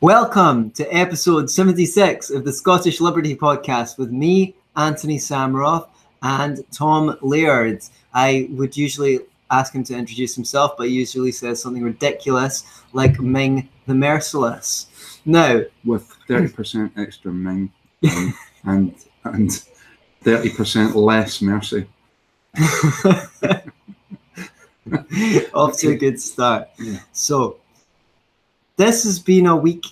Welcome to episode 76 of the Scottish Liberty podcast with me, Antony Sammeroff, and Tom Laird. I would usually ask him to introduce himself, but he usually says something ridiculous like Ming the Merciless. Now, with 30% extra Ming and 30% less mercy. Off to a good start. Yeah. So, this has been a week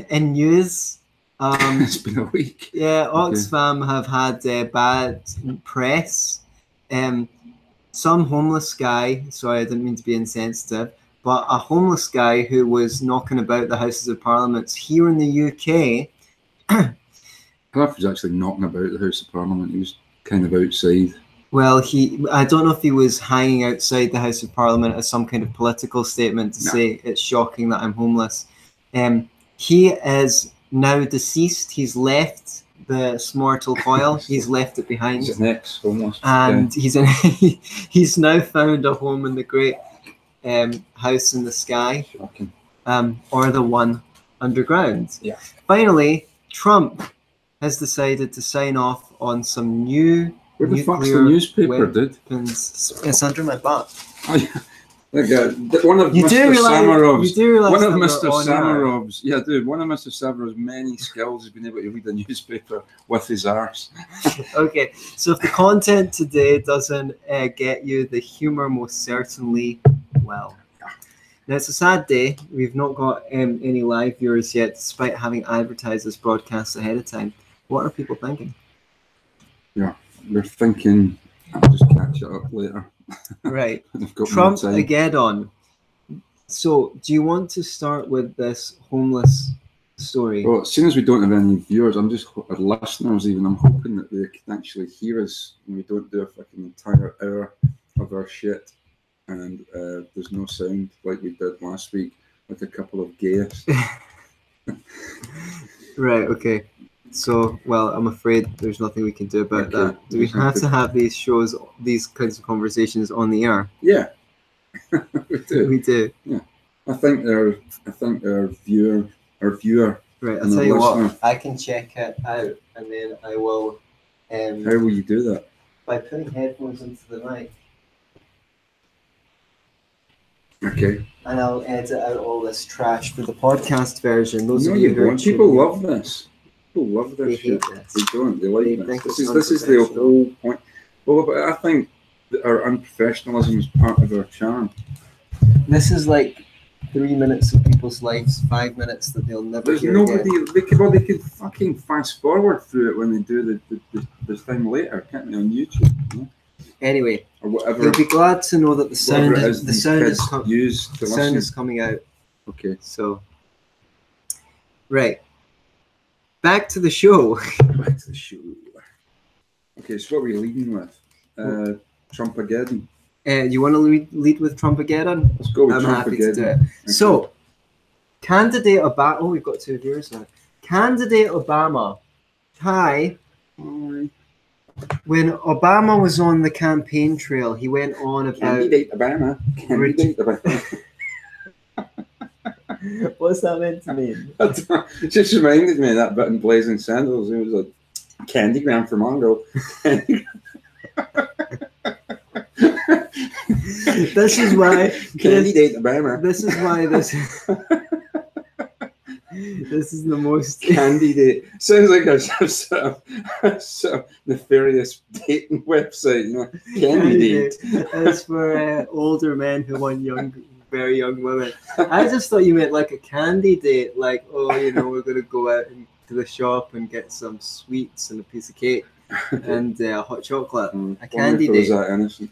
in news. It's been a week. Yeah, Oxfam have had bad press. Some homeless guy, sorry, I didn't mean to be insensitive, but a homeless guy who was knocking about the Houses of Parliament here in the UK. I don't know if he was actually knocking about the House of Parliament. He was kind of outside. Well, I don't know if he was hanging outside the House of Parliament as some kind of political statement to say it's shocking that I'm homeless. He is now deceased. He's left the smortal coil. He's left it behind. He's an ex-homeless. And he's now found a home in the great house in the sky. Shocking. Or the one underground. Yeah. Finally, Trump has decided to sign off on some new Where the fuck's the newspaper, dude? It's under my butt. Oh, yeah. One of Mr. Sammeroff's, yeah, dude, one of Mr. Sammeroff's many skills has been able to read a newspaper with his arse. Okay, so if the content today doesn't get you, the humour most certainly will. Now, it's a sad day. We've not got any live viewers yet, despite having advertised this broadcast ahead of time. What are people thinking? Yeah, they're thinking, I'll just catch it up later. Right. Trump-ageddon. So, do you want to start with this homeless story? Well, as soon as we don't have any viewers, or listeners even, I'm hoping that they can actually hear us when we don't do a fucking entire hour of our shit and there's no sound like we did last week with a couple of gayers. Right, okay. So, well, I'm afraid there's nothing we can do about that. Do we have to have these shows, these kinds of conversations on the air? Yeah, we do. We do. Yeah, I think our viewer. Right, I'll tell you what. I can check it out, and then I will. How will you do that? By putting headphones into the mic. Okay. And I'll edit out all this trash for the podcast version. People love this. People love this shit. They don't. They like this. This is the whole point. Well, but I think that our unprofessionalism is part of our charm. This is like 3 minutes of people's lives, 5 minutes that they'll never hear again. They could fucking fast forward through it when they do the thing later, can't they, on YouTube? You know? Anyway, or whatever. You'll be glad to know that the sound is coming out. Okay. So, right. Back to the show. Back to the show. Okay, so what are we leading with? Trumpageddon. You want to lead with Trumpageddon? Let's go with I'm Trumpageddon. Happy to do it. Okay. So, candidate Obama. Oh, we've got 2 viewers now. Candidate Obama. Hi. When Obama was on the campaign trail, he went on about... Candidate Obama. What's that meant to mean? It just reminded me of that bit in Blazing Saddles. It was like, Candygram for Mongo. This is why... Candidate Obama. This is why this... This is the most candidate. Sounds like a sort of nefarious dating website, you know. Candidate. It's for older men who want very young women. I just thought you meant like a candy date, like, oh, you know, we're gonna go out to the shop and get some sweets and a piece of cake and hot chocolate. A candy date. Was that innocent?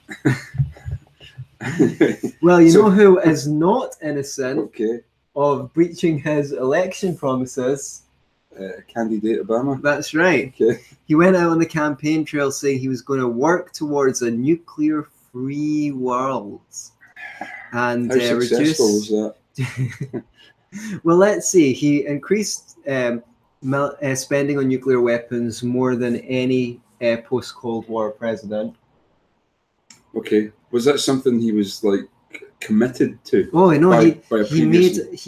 Well, you know who is not innocent? Okay. Of breaching his election promises. Candidate Obama. That's right. Okay. He went out on the campaign trail saying he was going to work towards a nuclear-free world. And how successful was that? Well, let's see. He increased spending on nuclear weapons more than any post-Cold War president. Okay. Was that something he was like committed to? Oh, I know. He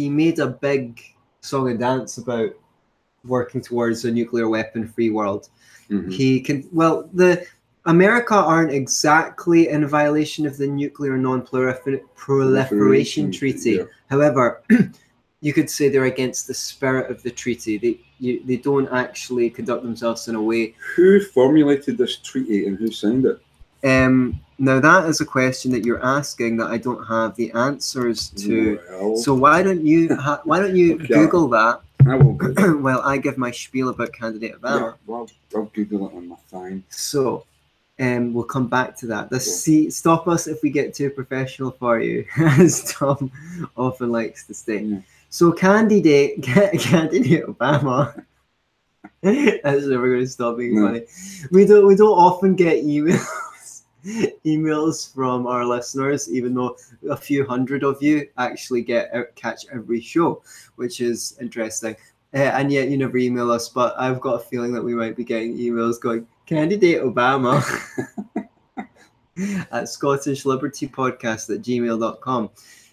made a big song and dance about working towards a nuclear weapon-free world. He can, well, America aren't exactly in violation of the Nuclear Non-Proliferation Treaty. Yeah. However, you could say they're against the spirit of the treaty. They don't actually conduct themselves in a way. Who formulated this treaty and who signed it? Now that is a question that you're asking that I don't have the answers to. Well, so why don't you Okay, Google that? I will Google. Well, I give my spiel about candidate of Yeah, valor. well, I'll Google it on my phone. So, we'll come back to that. Stop us if we get too professional for you, as Tom often likes to say. Yeah. So, candidate Obama. That's never going to stop being funny. We don't often get emails from our listeners, even though a few hundred of you actually catch every show, which is interesting. And yet you never email us, but I've got a feeling that we might be getting emails going, Candidate Obama at Scottish Liberty Podcast at gmail.com.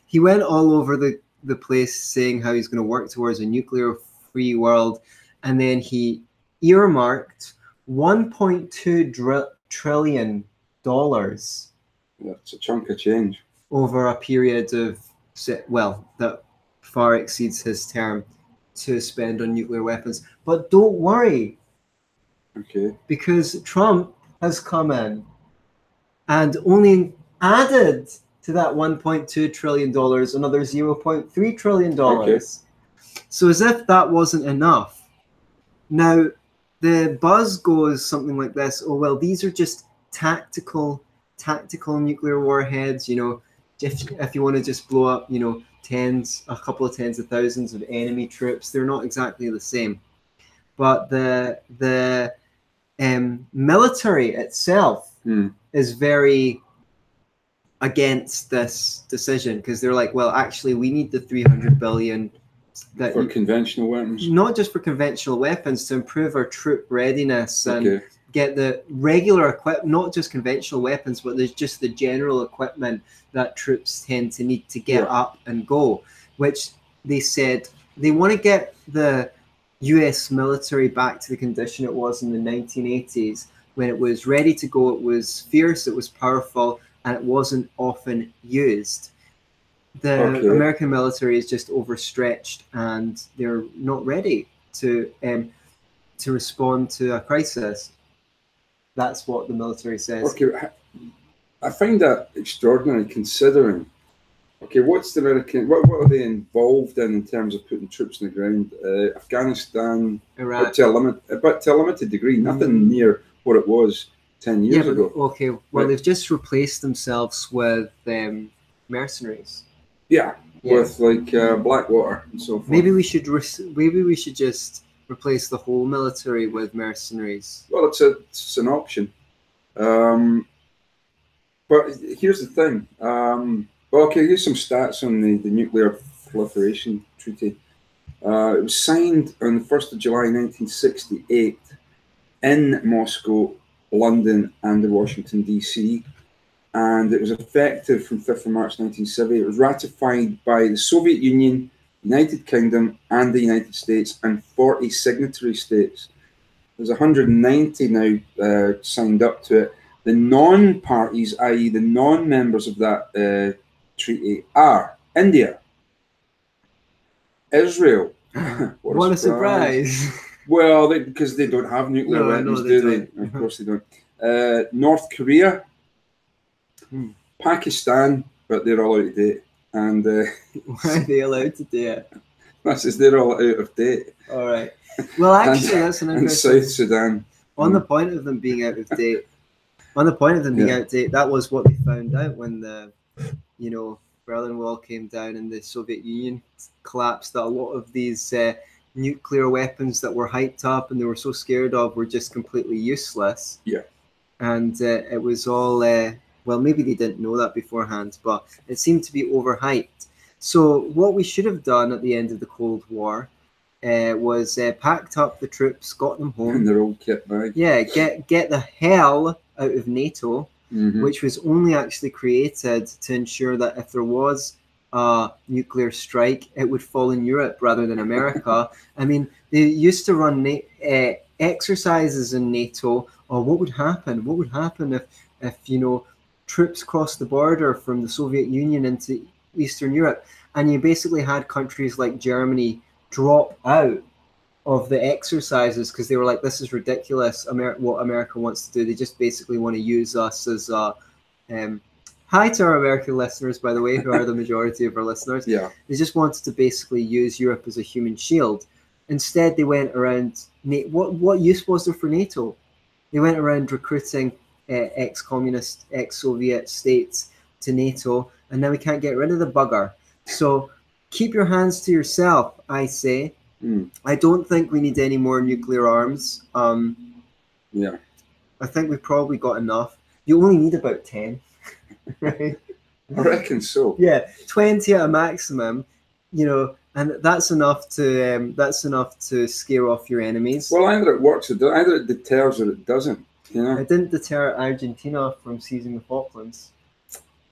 He went all over the place saying how he's going to work towards a nuclear free world, and then he earmarked $1.2 trillion. That's a chunk of change. Over a period of, well, that far exceeds his term, to spend on nuclear weapons. But don't worry. Okay. Because Trump has come in and only added to that $1.2 trillion another $0.3 trillion. Okay. So as if that wasn't enough. Now, the buzz goes something like this. Oh, well, these are just tactical nuclear warheads. You know, if you want to just blow up, you know, a couple of tens of thousands of enemy troops, they're not exactly the same. But the military itself is very against this decision, because they're like, well, actually, we need the 300 billion for conventional weapons. Not just for conventional weapons, to improve our troop readiness and get the regular equipment, not just conventional weapons, but there's just the general equipment that troops tend to need to get up and go, which they said they want to get the US military back to the condition it was in the 1980s, when it was ready to go, it was fierce, it was powerful, and it wasn't often used. The American military is just overstretched, and they're not ready to respond to a crisis. That's what the military says. Okay, I find that extraordinary, considering. Okay, what's the American? What are they involved in terms of putting troops on the ground? Afghanistan, Iraq, to a limited degree, nothing near what it was 10 years ago. Okay, well, they've just replaced themselves with mercenaries. Yeah, with like Blackwater and so forth. Maybe we should just replace the whole military with mercenaries. Well, it's an option. But here's the thing. Here's some stats on the Nuclear Proliferation Treaty. It was signed on the 1st of July 1968 in Moscow, London, and Washington, D.C., and it was effective from 5th of March 1970. It was ratified by the Soviet Union, United Kingdom, and the United States, and 40 signatory states. There's 190 now signed up to it. The non-parties, i.e. the non-members of that treaty, are India, Israel. What a surprise. Well, because they don't have nuclear weapons, do they? Of course they don't. North Korea, Pakistan, but they're all out of date. And why are they allowed to do it? That's just they're all out of date. All right. Well, actually, that's an interesting. And South Sudan. On the point of them being out of date, that was what they found out when the, Berlin Wall came down and the Soviet Union collapsed. That a lot of these nuclear weapons that were hyped up and they were so scared of were just completely useless. Yeah. And it was all. Well, maybe they didn't know that beforehand, but it seemed to be overhyped. So what we should have done at the end of the Cold War was packed up the troops, got them home. In their old kit bag. Yeah, get the hell out of NATO, which was only actually created to ensure that if there was a nuclear strike, it would fall in Europe rather than America. I mean, they used to run exercises in NATO. Or what would happen? What would happen if troops crossed the border from the Soviet Union into Eastern Europe, and you basically had countries like Germany drop out of the exercises because they were like, this is ridiculous, what America wants to do. They just basically want to use us as hi to our American listeners, by the way, who are the majority of our listeners. Yeah. They just wanted to basically use Europe as a human shield. Instead, they went around, what use was there for NATO? They went around recruiting ex-communist, ex-Soviet states to NATO, and now we can't get rid of the bugger. So keep your hands to yourself, I say. I don't think we need any more nuclear arms. Yeah. I think we've probably got enough. You only need about 10, right? I reckon so. Yeah, 20 at a maximum, and that's enough to scare off your enemies. Well, either it works, either it deters or it doesn't. It didn't deter Argentina from seizing the Falklands.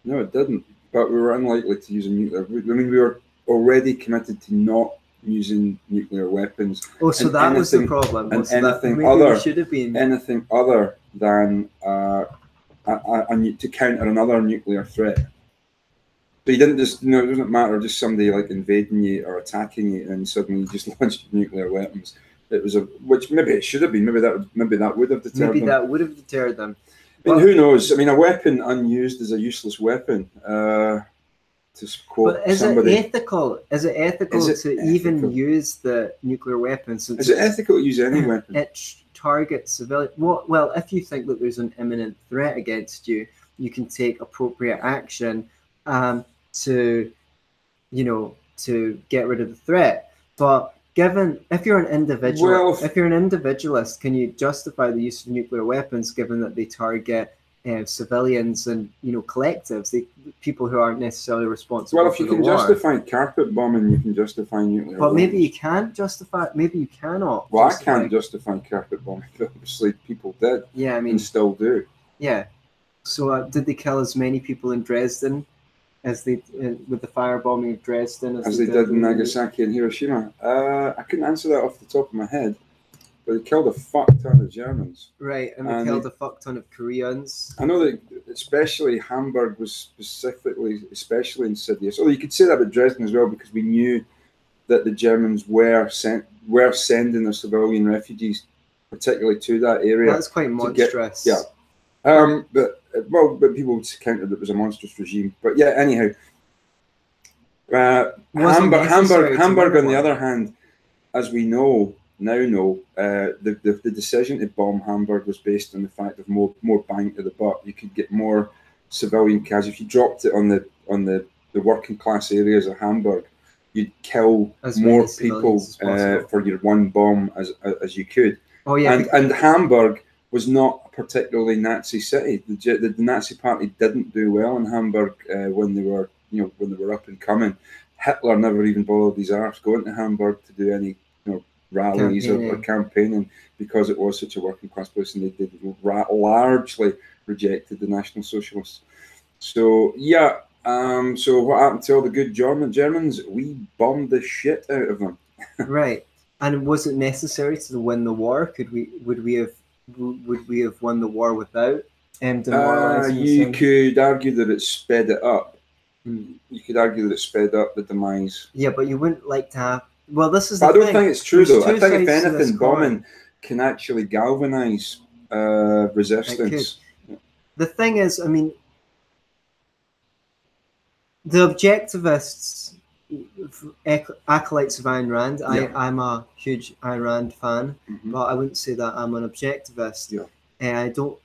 No, it didn't. But we were unlikely to use a nuclear. I mean, we were already committed to not using nuclear weapons. Oh, so that was the problem. And so anything other should have been anything other than to counter another nuclear threat. So you didn't just, it doesn't matter just somebody like invading you or attacking you and suddenly you just launched nuclear weapons. It was which maybe it should have been. Maybe that would have deterred them. Maybe that would have deterred them. I mean, who knows? I mean, a weapon unused is a useless weapon. To quote somebody. Is it ethical to even use the nuclear weapons? Is it ethical to use any weapon? It targets civilians. Well, if you think that there's an imminent threat against you, you can take appropriate action to get rid of the threat. But if you're an individualist, can you justify the use of nuclear weapons given that they target civilians and collectives, people who aren't necessarily responsible? Well, if you can justify carpet bombing, you can justify nuclear. But maybe you can't justify. Maybe you cannot. Well, I can't justify carpet bombing. Obviously, people did. Yeah, I mean, and still do. Yeah. So, did they kill as many people in Dresden as they with the firebombing of Dresden as they did in Nagasaki and Hiroshima? I couldn't answer that off the top of my head. But they killed a fuck ton of Germans. Right, and they killed a fuck ton of Koreans. I know that especially Hamburg was especially insidious. Although you could say that about Dresden as well, because we knew that the Germans were sending their civilian refugees, particularly to that area. That's quite monstrous. But people would counter that it was a monstrous regime. But yeah, anyhow. Hamburg, on the other hand, as we know, the decision to bomb Hamburg was based on the fact of more bang to the buck. You could get more civilian casualties. If you dropped it on the working class areas of Hamburg, you'd kill as more people for your one bomb as you could. Oh yeah, and Hamburg was not a particularly Nazi city. The Nazi Party didn't do well in Hamburg when they were up and coming. Hitler never even bothered his arse going to Hamburg to do any rallies or campaigning because it was such a working class place, and they largely rejected the National Socialists. So yeah, so what happened to all the good Germans? We bombed the shit out of them. Right. And was it necessary to win the war? Would we have won the war without demoralizing? You could argue that it sped it up. You could argue that it sped up the demise. Yeah, but you wouldn't like to have. Well, this is. I don't think it's true though. I think if anything, bombing can actually galvanize resistance. The thing is, I mean, the objectivists, acolytes of Ayn Rand. Yeah. I'm a huge Ayn Rand fan, but I wouldn't say that I'm an objectivist. Yeah. I don't.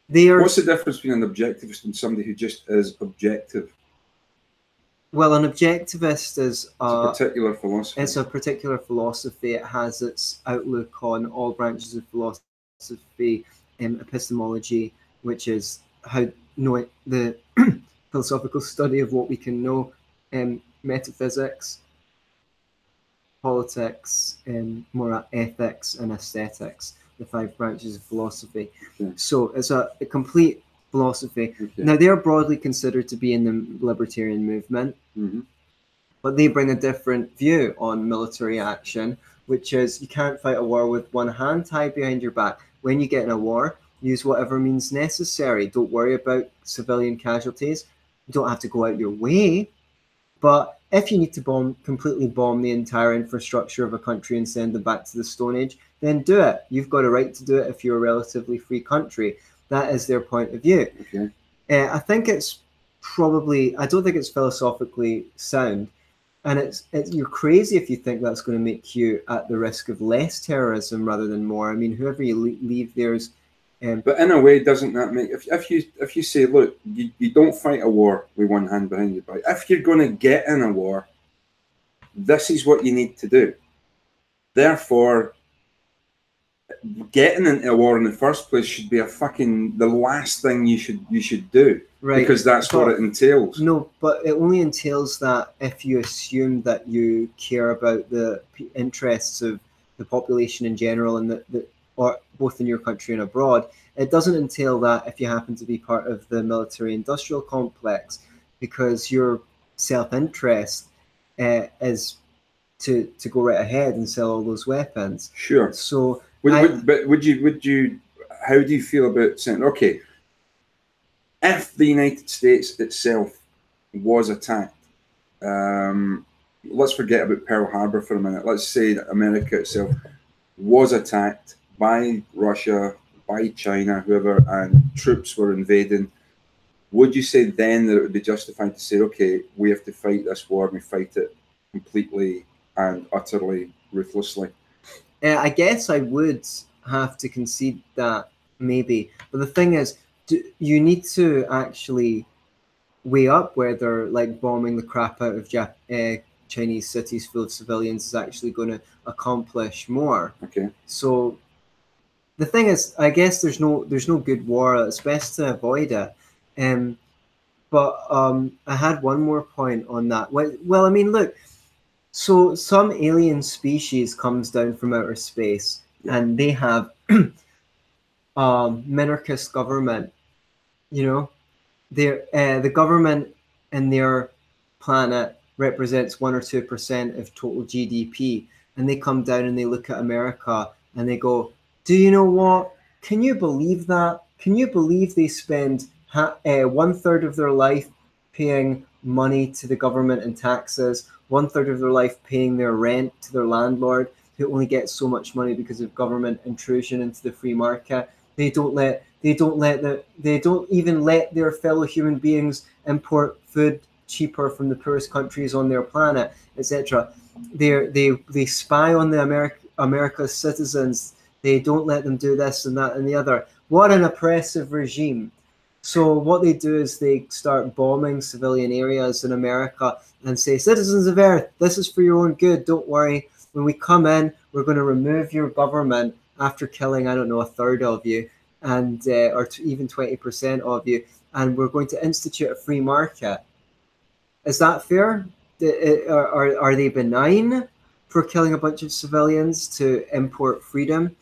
They are. What's the difference between an objectivist and somebody who just is objective? Well, an objectivist is a particular philosophy. It's a particular philosophy. It has its outlook on all branches of philosophy, epistemology, which is how the philosophical study of what we can know, metaphysics, politics, moral ethics, and aesthetics, the 5 branches of philosophy. Okay. So it's a complete philosophy. Okay. Now, they're broadly considered to be in the libertarian movement, but they bring a different view on military action, which is you can't fight a war with one hand tied behind your back. When you get in a war, use whatever means necessary. Don't worry about civilian casualties. You don't have to go out your way. But if you need to completely bomb the entire infrastructure of a country and send them back to the Stone Age, then do it. You've got a right to do it if you're a relatively free country. That is their point of view. Okay. I think it's probably, I don't think it's philosophically sound. And you're crazy if you think that's going to make you at the risk of less terrorism rather than more. I mean, whoever you leave there's... but in a way, doesn't that make... If you say, look, you don't fight a war with one hand behind your back. If you're going to get in a war, this is what you need to do. Therefore, getting into a war in the first place should be the last thing you should do. Right. Because that's what it entails. No, but it only entails that if you assume that you care about the interests of the population in general and or both in your country and abroad. It doesn't entail that if you happen to be part of the military-industrial complex, because your self-interest is to go right ahead and sell all those weapons. Sure. So, would you? How do you feel about saying, okay, if the United States itself was attacked, let's forget about Pearl Harbor for a minute. Let's say that America itself was attacked by Russia, by China, whoever, and troops were invading. Would you say then that it would be justified to say, okay, we have to fight this war and we fight it completely and utterly ruthlessly? I guess I would have to concede that, maybe. But the thing is, you need to actually weigh up whether like bombing the crap out of Chinese cities full of civilians is actually going to accomplish more. Okay. So the thing is, I guess there's no good war. It's best to avoid it. But I had one more point on that. Well, I mean, look. So some alien species comes down from outer space, and they have minarchist government. You know, the government in their planet represents 1 or 2% of total GDP, and they come down and they look at America and they go, "Do you know what? Can you believe that? Can you believe they spend 1/3 of their life paying money to the government in taxes, 1/3 of their life paying their rent to their landlord, who only gets so much money because of government intrusion into the free market? They don't even let their fellow human beings import food cheaper from the poorest countries on their planet, etc. They spy on the America's citizens. They don't let them do this and that and the other. What an oppressive regime." So what they do is they start bombing civilian areas in America and say, "Citizens of Earth, this is for your own good. Don't worry. When we come in, we're going to remove your government after killing, I don't know, 1/3 of you, and or even 20% of you, and we're going to institute a free market." Is that fair? Are they benign for killing a bunch of civilians to import freedom?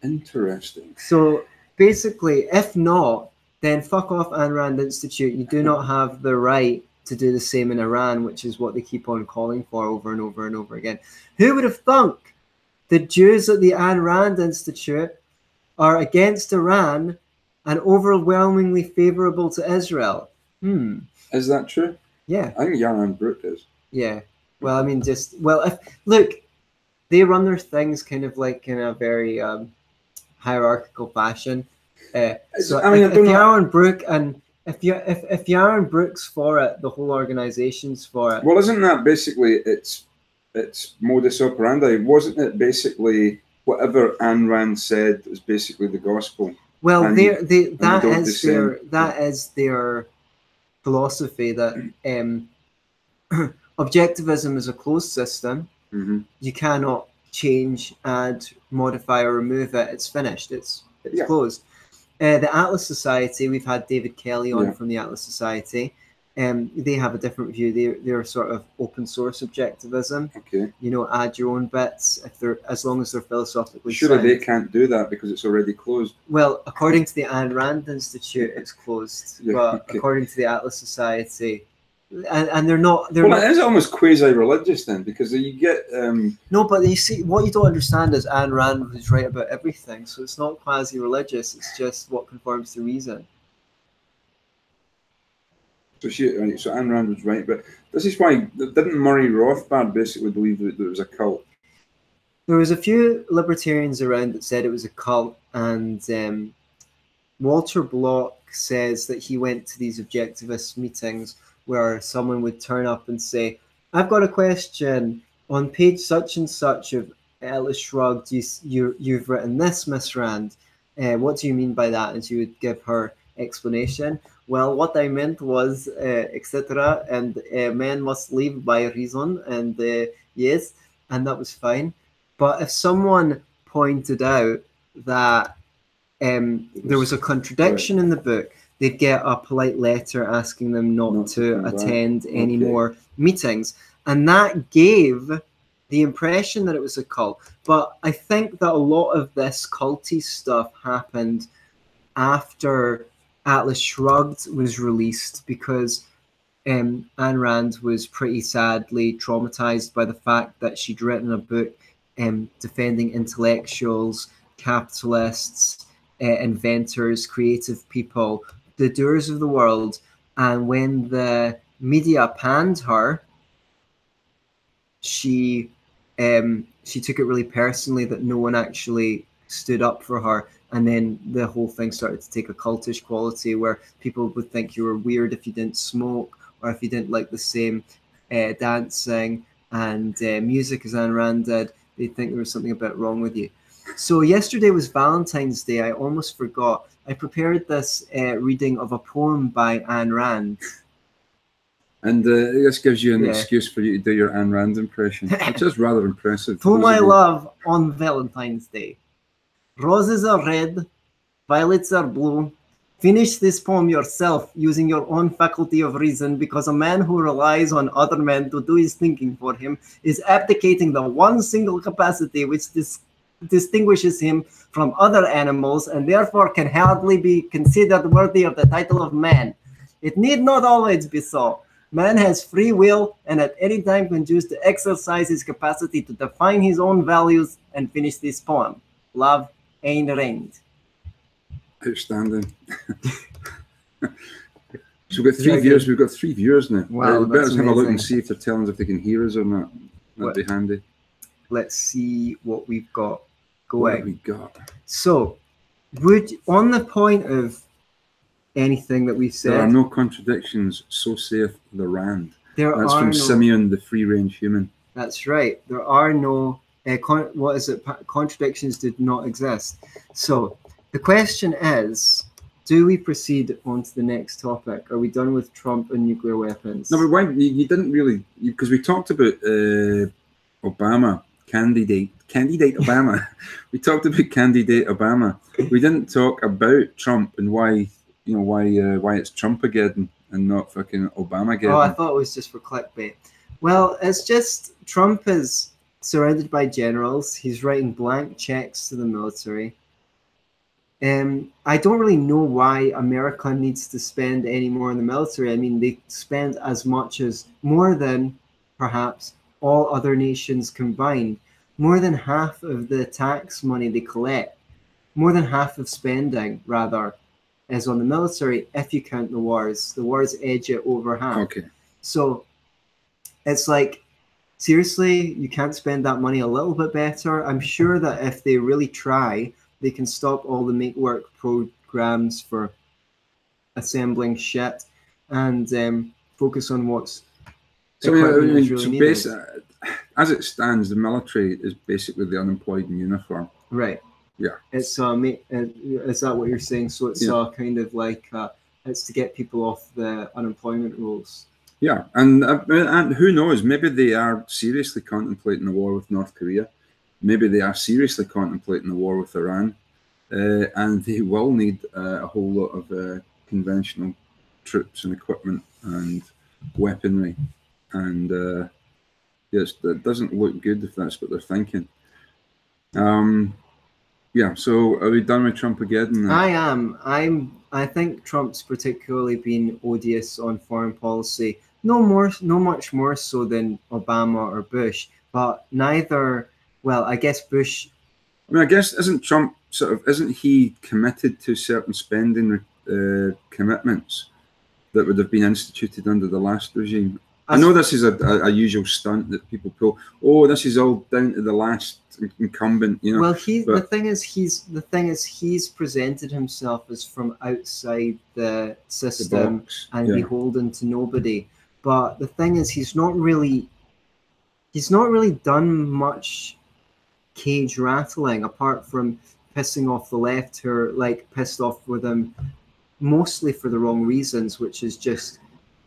Interesting. So basically, if not, then fuck off Ayn Rand Institute. You do not have the right to do the same in Iran, which is what they keep on calling for over and over and over again. Who would have thunk the Jews at the Ayn Rand Institute are against Iran and overwhelmingly favorable to Israel? Is that true? Yeah. I think Yaron Brook is. Yeah. Well, I mean, look, they run their things kind of like in a very hierarchical fashion. So I mean, if Yaron Brook and if Yaron Brook's for it, the whole organization's for it. Well, isn't that basically its modus operandi? Wasn't it basically whatever Ayn Rand said is basically the gospel? Well, that is their philosophy, that objectivism is a closed system. You cannot change, add, modify, or remove it. It's finished. It's closed. The Atlas Society, we've had David Kelly on from the Atlas Society. they have a different view. They're sort of open source objectivism. Okay. You know, add your own bits if they're, as long as they're philosophically Surely sound. they can't do that because it's already closed. Well, according to the Ayn Rand Institute, it's closed. Yeah, but okay. according to the Atlas Society, and they're not. Well, it is almost quasi-religious then, because you get. No, but you see, what you don't understand is Ayn Rand was right about everything, so it's not quasi-religious. It's just what conforms to reason. So Ayn Rand was right, but this is why didn't Murray Rothbard basically believe that it was a cult? There was a few libertarians around that said it was a cult, and Walter Block says that he went to these objectivist meetings where someone would turn up and say, "I've got a question on page such and such of Atlas Shrugged. You've written this, Miss Rand. What do you mean by that?" And she would give her explanation. Well, what I meant was, etc. And men must live by reason, and yes, and that was fine. But if someone pointed out that there was a contradiction in the book, they'd get a polite letter asking them not to attend any more meetings. And that gave the impression that it was a cult. But I think that a lot of this culty stuff happened after Atlas Shrugged was released, because Ayn Rand was pretty sadly traumatized by the fact that she'd written a book defending intellectuals, capitalists, inventors, creative people, the doers of the world. And when the media panned her, she took it really personally that no one actually stood up for her. And then the whole thing started to take a cultish quality where people would think you were weird if you didn't smoke, or if you didn't like the same dancing and music as Ayn Rand did. They'd think there was something a bit wrong with you. So yesterday was Valentine's Day. I almost forgot. I prepared this reading of a poem by Ayn Rand. And this gives you an excuse for you to do your Ayn Rand impression, which is rather impressive. To my love on Valentine's Day. Roses are red, violets are blue. Finish this poem yourself using your own faculty of reason, because a man who relies on other men to do his thinking for him is abdicating the one single capacity which distinguishes him from other animals, and therefore can hardly be considered worthy of the title of man. It need not always be so. Man has free will, and at any time can choose to exercise his capacity to define his own values and finish this poem. Love, Ayn Rand. Outstanding. So we've got 3 viewers. We've got 3 viewers now. Wow, better have a look and see if they're telling us if they can hear us or not. That'd be handy. Let's see what we've got going. What have we got? So, on the point of anything that we've said, there are no contradictions, so saith the Rand. That's from no, Simeon, the free-range human. That's right. There are no contradictions did not exist. So the question is, do we proceed on to the next topic? Are we done with Trump and nuclear weapons? No, but why you didn't really, because we talked about Obama, candidate Obama. We talked about candidate Obama. We didn't talk about Trump and why it's Trumpageddon and not fucking Obamageddon. Oh, I thought it was just for clickbait. Well, it's just Trump is surrounded by generals. He's writing blank checks to the military. I don't really know why America needs to spend any more in the military. I mean, they spend as much as, more than perhaps all other nations combined. More than half of the tax money they collect, more than half of spending, rather, is on the military if you count the wars. The wars edge it over half. Okay. So it's like, seriously, you can't spend that money a little bit better? I'm sure that if they really try, they can stop all the make-work programs for assembling shit and focus on what's really needed. As it stands, the military is basically the unemployed in uniform. Right. Yeah. It's is that what you're saying? So it's kind of like it's to get people off the unemployment rolls. Yeah, and who knows? Maybe they are seriously contemplating a war with North Korea. Maybe they are seriously contemplating a war with Iran, and they will need a whole lot of conventional troops and equipment and weaponry. And yes, that doesn't look good if that's what they're thinking. Yeah, so are we done with Trumpageddon? I am. I think Trump's particularly been odious on foreign policy. No much more so than Obama or Bush, but neither. Well, I guess Bush. I mean, I guess isn't Trump isn't he committed to certain spending commitments that would have been instituted under the last regime? I know this is a usual stunt that people pull. Oh, this is all down to the last incumbent, you know. Well, the thing is he's presented himself as from outside the system and beholden to nobody. But the thing is, he's not really done much cage rattling apart from pissing off the left, who are like pissed off with him mostly for the wrong reasons, which is just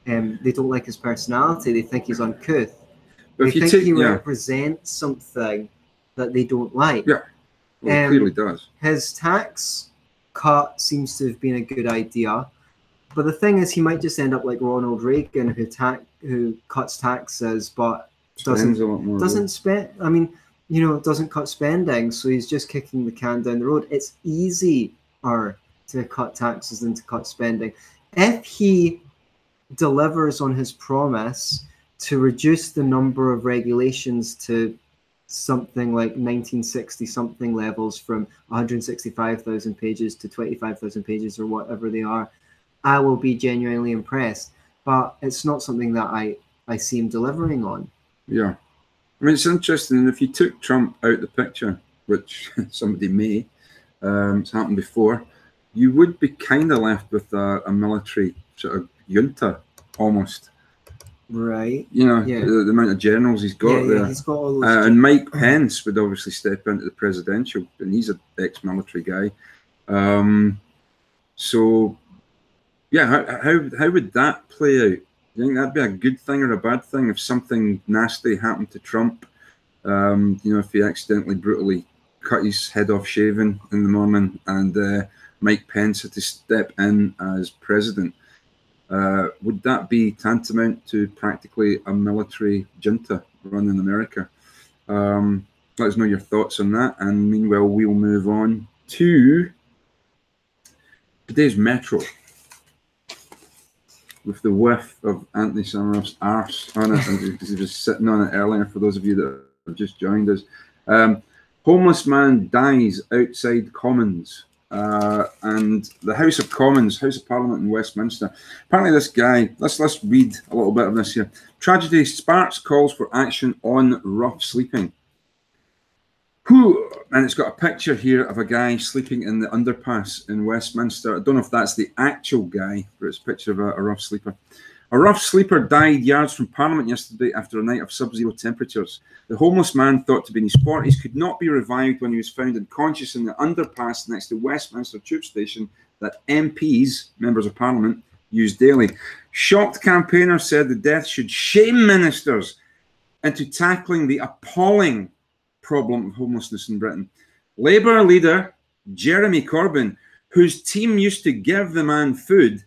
they don't like his personality. They think he's uncouth. But they think he represents something that they don't like. Yeah, well, clearly does. His tax cut seems to have been a good idea, but the thing is, he might just end up like Ronald Reagan, who cuts taxes but doesn't spend. I mean, you know, doesn't cut spending, so he's just kicking the can down the road. It's easier to cut taxes than to cut spending. If he delivers on his promise to reduce the number of regulations to something like 1960 something levels, from 165,000 pages to 25,000 pages or whatever they are, I will be genuinely impressed. But it's not something that I see him delivering on. Yeah. I mean, it's interesting. If you took Trump out of the picture, which somebody may, it's happened before, you would be kind of left with a military sort of junta almost. Right. You know, the amount of generals he's got there. He's got all those and Mike Pence would obviously step into the presidential, and he's an ex-military guy. So, yeah, how would that play out? Do you think that'd be a good thing or a bad thing if something nasty happened to Trump? You know, if he accidentally brutally cut his head off shaving in the morning and Mike Pence had to step in as president. Would that be tantamount to practically a military junta running America? Let us know your thoughts on that. And meanwhile, we'll move on to today's Metro, with the whiff of Antony Sammeroff's arse on it, because he was sitting on it earlier, for those of you that have just joined us. Homeless man dies outside Commons. And the House of Commons, House of Parliament in Westminster. Apparently this guy, let's read a little bit of this here. Tragedy sparks calls for action on rough sleeping. And it's got a picture here of a guy sleeping in the underpass in Westminster. I don't know if that's the actual guy, but it's a picture of a rough sleeper. A rough sleeper died yards from Parliament yesterday after a night of sub-zero temperatures. The homeless man, thought to be in his 40s, could not be revived when he was found unconscious in the underpass next to Westminster Tube Station that MPs, members of Parliament, use daily. Shocked campaigners said the death should shame ministers into tackling the appalling problem of homelessness in Britain. Labour leader Jeremy Corbyn, whose team used to give the man food,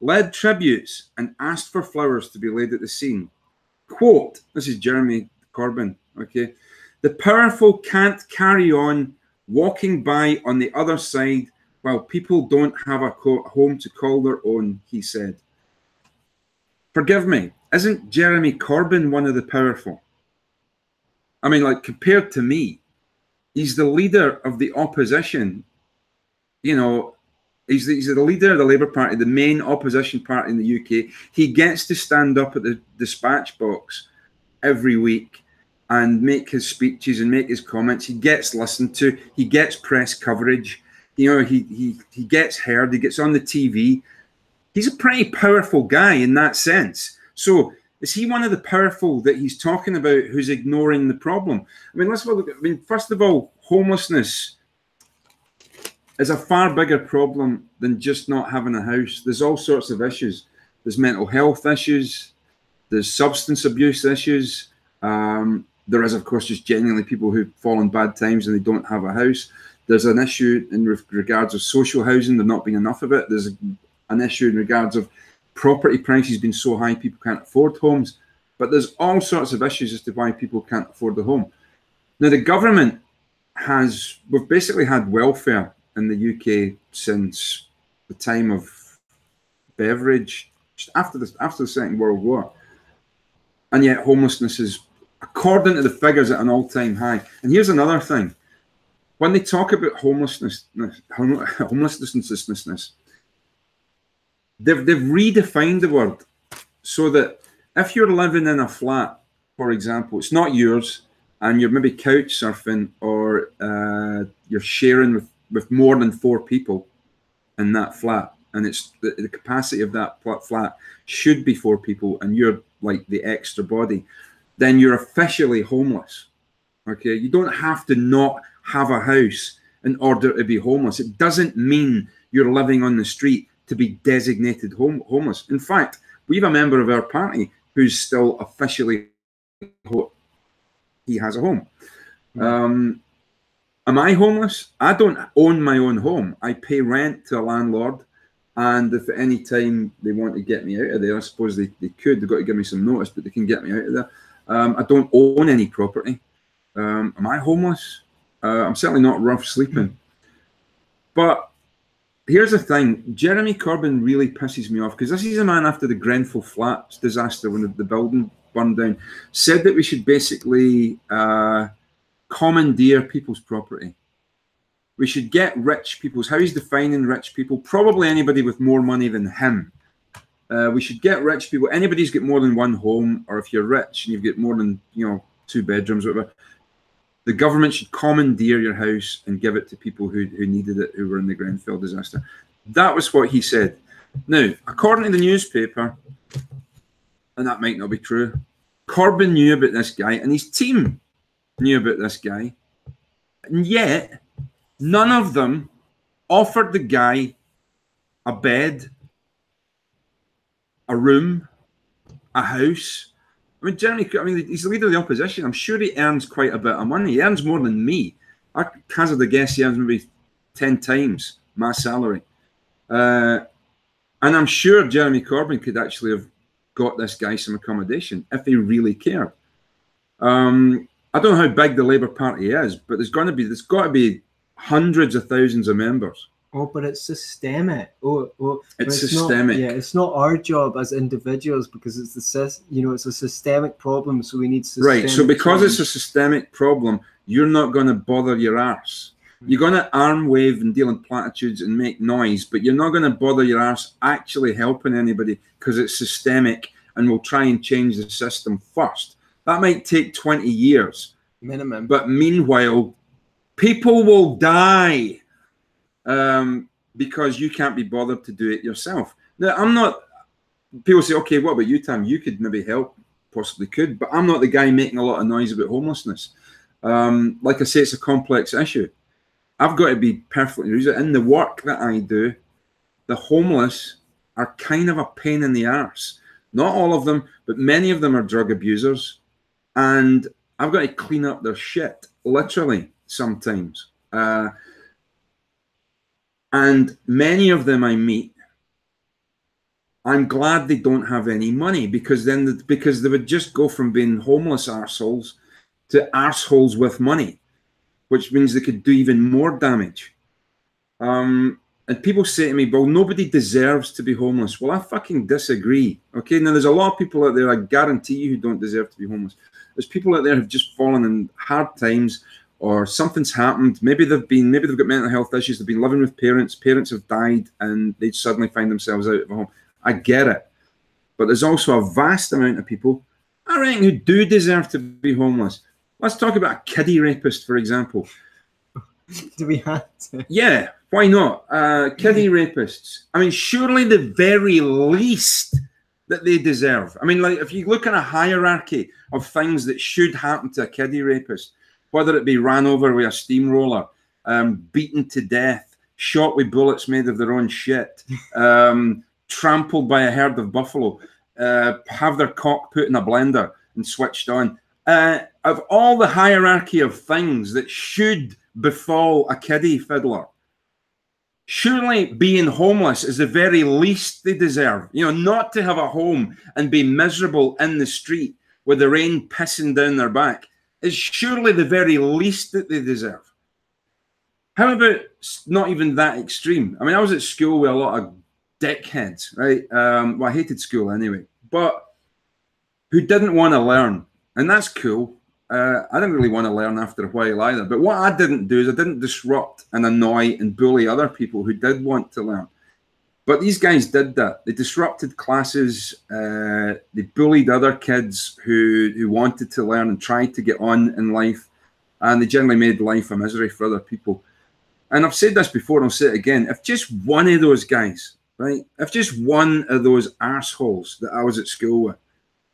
led tributes and asked for flowers to be laid at the scene. Quote, this is Jeremy Corbyn, okay? The powerful can't carry on walking by on the other side while people don't have a home to call their own, he said. Forgive me, isn't Jeremy Corbyn one of the powerful? I mean, like, compared to me, he's the leader of the opposition. You know, he's the leader of the Labour Party, the main opposition party in the UK. He gets to stand up at the dispatch box every week and make his speeches and make his comments. He gets listened to. He gets press coverage. You know, he gets heard. He gets on the TV. He's a pretty powerful guy in that sense. So is he one of the powerful that he's talking about who's ignoring the problem? I mean, let's look at, I mean, first of all, homelessness is a far bigger problem than just not having a house. There's all sorts of issues. There's mental health issues. There's substance abuse issues. There is, of course, just genuinely people who fall in bad times and they don't have a house. There's an issue in regards of social housing, there not being enough of it. There's an issue in regards of property prices being so high people can't afford homes. But there's all sorts of issues as to why people can't afford the home. Now, the government we've basically had welfare in the UK since the time of Beveridge, just after the Second World War. And yet homelessness is, according to the figures, at an all-time high. And here's another thing. When they talk about homelessness, they've redefined the word so that if you're living in a flat, for example, it's not yours, and you're maybe couch surfing, or you're sharing with more than 4 people in that flat, and it's the capacity of that flat should be 4 people, and you're like the extra body, then you're officially homeless. Okay, you don't have to not have a house in order to be homeless. It doesn't mean you're living on the street to be designated homeless. In fact, we have a member of our party who's still officially, he has a home. Am I homeless? I don't own my own home. I pay rent to a landlord, and if at any time they want to get me out of there, I suppose they could. They've got to give me some notice, but they can get me out of there. I don't own any property. Am I homeless? I'm certainly not rough sleeping. But here's the thing. Jeremy Corbyn really pisses me off, because this is a man after the Grenfell Flats disaster, when the building burned down, said that we should basically commandeer people's property. We should get rich people's, how he's defining rich people, probably anybody with more money than him. We should get rich people, anybody who's got more than 1 home, or if you're rich and you've got more than 2 bedrooms or whatever, the government should commandeer your house and give it to people who needed it, who were in the Grenfell disaster. That was what he said. Now, according to the newspaper, and that might not be true, Corbyn knew about this guy, and his team knew about this guy, and yet none of them offered the guy a bed, a room, a house. I mean, Jeremy, he's the leader of the opposition. I'm sure he earns quite a bit of money. He earns more than me. I hazard a guess he earns maybe 10 times my salary. And I'm sure Jeremy Corbyn could actually have got this guy some accommodation if he really cared. I don't know how big the Labour Party is, but there's got to be hundreds of thousands of members. Oh, but it's systemic. It's systemic. It's not our job as individuals, because it's it's a systemic problem. So we need right. So because it's a systemic problem, you're not going to bother your arse. You're going to arm wave and deal in platitudes and make noise, but you're not going to bother your arse actually helping anybody, because it's systemic, and we'll try and change the system first. That might take 20 years minimum. But meanwhile, people will die. Because you can't be bothered to do it yourself. Now, I'm not, people say, okay, what about you, Tam? You could maybe help, possibly could, but I'm not the guy making a lot of noise about homelessness. Like I say, it's a complex issue. I've got to be perfectly reasonable. In the work that I do, the homeless are kind of a pain in the arse. Not all of them, but many of them are drug abusers. And I've got to clean up their shit, literally, sometimes. And many of them I meet, I'm glad they don't have any money, because then because they would just go from being homeless arseholes to arseholes with money, which means they could do even more damage. And people say to me, well, nobody deserves to be homeless. Well, I fucking disagree. Okay, now there's a lot of people out there, I guarantee you, who don't deserve to be homeless. There's people out there who've just fallen in hard times, or something's happened. Maybe they've got mental health issues. They've been living with parents. Parents have died, and they suddenly find themselves out of a home. I get it, but there's also a vast amount of people, I reckon, who do deserve to be homeless. Let's talk about a kiddie rapist, for example. Do we have to? Yeah, why not? Kiddie rapists. I mean, surely the very least that they deserve. I mean, like, if you look at a hierarchy of things that should happen to a kiddie rapist, whether it be ran over with a steamroller, beaten to death, shot with bullets made of their own shit, trampled by a herd of buffalo, have their cock put in a blender and switched on. Of all the hierarchy of things that should befall a kiddie fiddler, Surely being homeless is the very least they deserve. You know, not to have a home and be miserable in the street with the rain pissing down their back is surely the very least that they deserve. How about not even that extreme? I mean, I was at school with a lot of dickheads, right? Well, I hated school anyway, but who didn't want to learn. And that's cool. I didn't really want to learn after a while either. But what I didn't do is I didn't disrupt and annoy and bully other people who did want to learn. But these guys did that. They disrupted classes. They bullied other kids who wanted to learn and tried to get on in life. And they generally made life a misery for other people. And I've said this before, and I'll say it again. If just one of those guys, right, if just one of those arseholes that I was at school with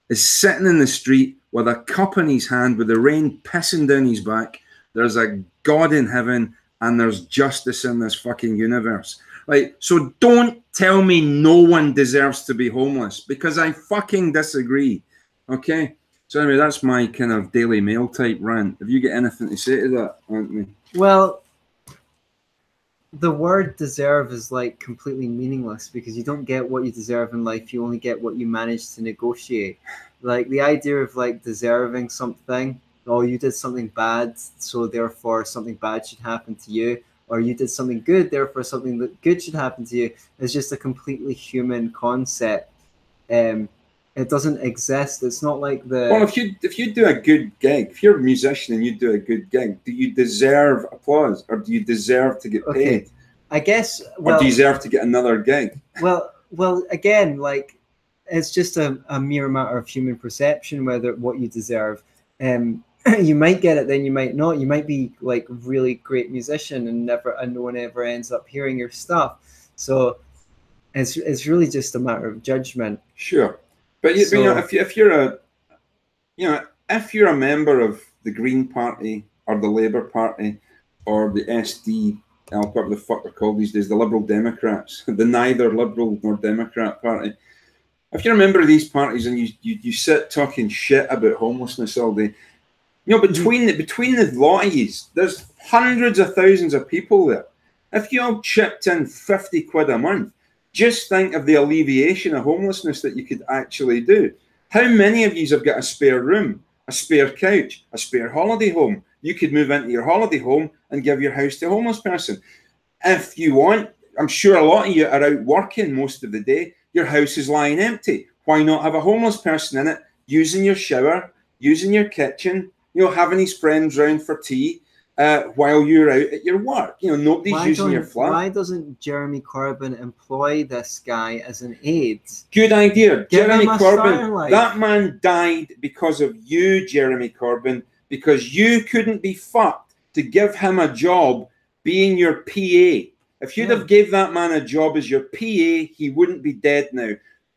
is sitting in the street with a cup in his hand with the rain pissing down his back, there's a God in heaven and there's justice in this fucking universe. Right? So don't tell me no one deserves to be homeless, because I fucking disagree. Okay? So anyway, that's my kind of Daily Mail type rant. Have you got anything to say to that, Antony? Well, the word deserve is like completely meaningless, because you don't get what you deserve in life. You only get what you manage to negotiate. Like the idea of like deserving something, oh, you did something bad, so therefore something bad should happen to you, or you did something good, therefore something that good should happen to you, is just a completely human concept. It doesn't exist. It's not like the... Well, if you do a good gig, if you're a musician and you do a good gig, do you deserve applause, or do you deserve to get paid? Okay, I guess... Well, or do you deserve to get another gig? Well, again, like, it's just a mere matter of human perception whether what you deserve. You might get it, then you might not. You might be like a really great musician and no one ever ends up hearing your stuff. So it's really just a matter of judgment. Sure. But you know, if you're a member of the Green Party or the Labour Party or the SD, whatever the fuck they're called these days, the Liberal Democrats, the neither Liberal nor Democrat Party, if you're a member of these parties and you sit talking shit about homelessness all day, you know, between the lot of yous, there's hundreds of thousands of people there. If you all chipped in 50 quid a month, just think of the alleviation of homelessness that you could actually do. How many of you have got a spare room, a spare couch, a spare holiday home? You could move into your holiday home and give your house to a homeless person. If you want, I'm sure a lot of you are out working most of the day. Your house is lying empty. Why not have a homeless person in it, using your shower, using your kitchen, you know, having his friends round for tea, while you're out at your work? You know, nobody's using your flat. Why doesn't Jeremy Corbyn employ this guy as an aide? Good idea. Jeremy Corbyn, that man died because of you, Jeremy Corbyn, because you couldn't be fucked to give him a job being your PA. If you'd have gave that man a job as your PA, he wouldn't be dead now.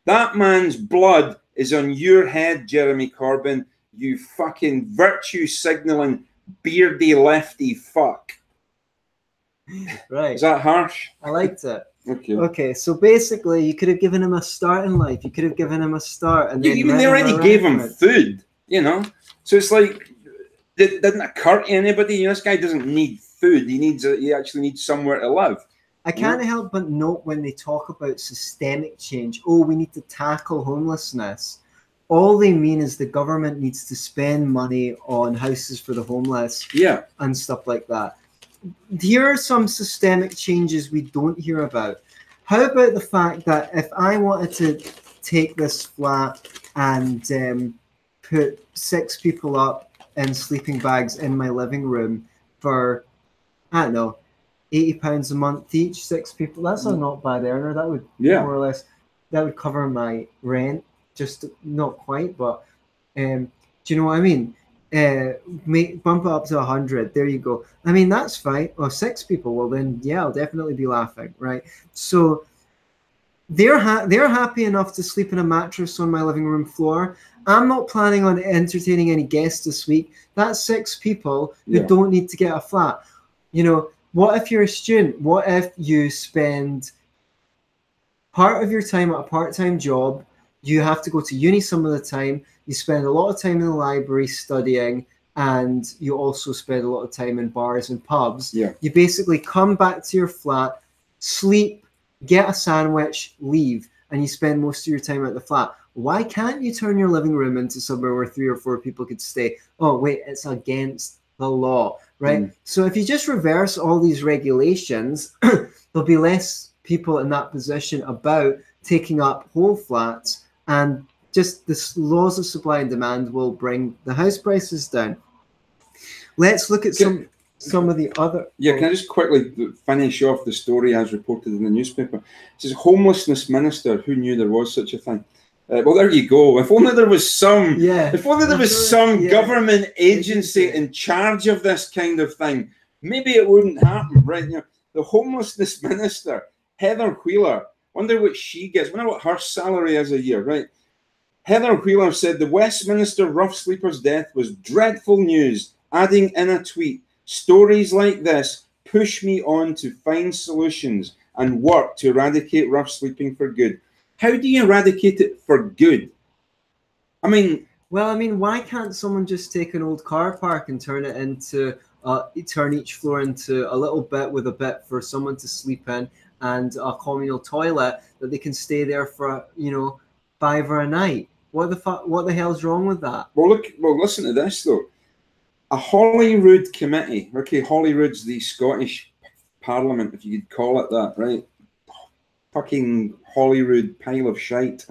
That man's blood is on your head, Jeremy Corbyn, you fucking virtue signalling beardy lefty fuck. Right. Is that harsh? I liked it. Okay. Okay, so basically you could have given him a start in life. You could have given him a start. And then they already gave him food, you know? So it's like, it didn't occur to anybody, you know, this guy doesn't need food. He actually needs somewhere to live. I can't help but note when they talk about systemic change, oh, we need to tackle homelessness. All they mean is the government needs to spend money on houses for the homeless, and stuff like that. Here are some systemic changes we don't hear about. How about the fact that if I wanted to take this flat and put 6 people up in sleeping bags in my living room for, I don't know, £80 a month each, 6 people, that's a not bad earner. That would more or less, that would cover my rent. Just not quite, but do you know what I mean? Bump it up to 100. There you go. I mean, that's fine. Or 6 people. Well, then, yeah, I'll definitely be laughing, right? So they're happy enough to sleep in a mattress on my living room floor. I'm not planning on entertaining any guests this week. That's 6 people who don't need to get a flat. You know, what if you're a student? What if you spend part of your time at a part-time job? You have to go to uni some of the time. You spend a lot of time in the library studying, and you also spend a lot of time in bars and pubs. Yeah. You basically come back to your flat, sleep, get a sandwich, leave, and you spend most of your time at the flat. Why can't you turn your living room into somewhere where 3 or 4 people could stay? Oh, wait, it's against the law, right? So if you just reverse all these regulations, there'll be less people in that position about taking up whole flats, and just the laws of supply and demand will bring the house prices down. Let's look at some of the other... Yeah, can I just quickly finish off the story as reported in the newspaper? It says, homelessness minister, who knew there was such a thing? Well, there you go. If only there was some, if only there was some government agency in charge of this kind of thing, maybe it wouldn't happen, right? You know, the homelessness minister, Heather Wheeler, wonder what she gets, wonder what her salary is a year, right? Heather Wheeler said the Westminster rough sleeper's death was dreadful news, adding in a tweet, stories like this push me on to find solutions and work to eradicate rough sleeping for good. How do you eradicate it for good? I mean... Well, I mean, why can't someone just take an old car park and turn it into, turn each floor into a little bit with a bit for someone to sleep in and a communal toilet that they can stay there for, you know, $5 a night? What the hell's wrong with that? Well, listen to this, though. A Holyrood committee, okay, Holyrood's the Scottish Parliament, if you could call it that, right? Fucking Holyrood pile of shite.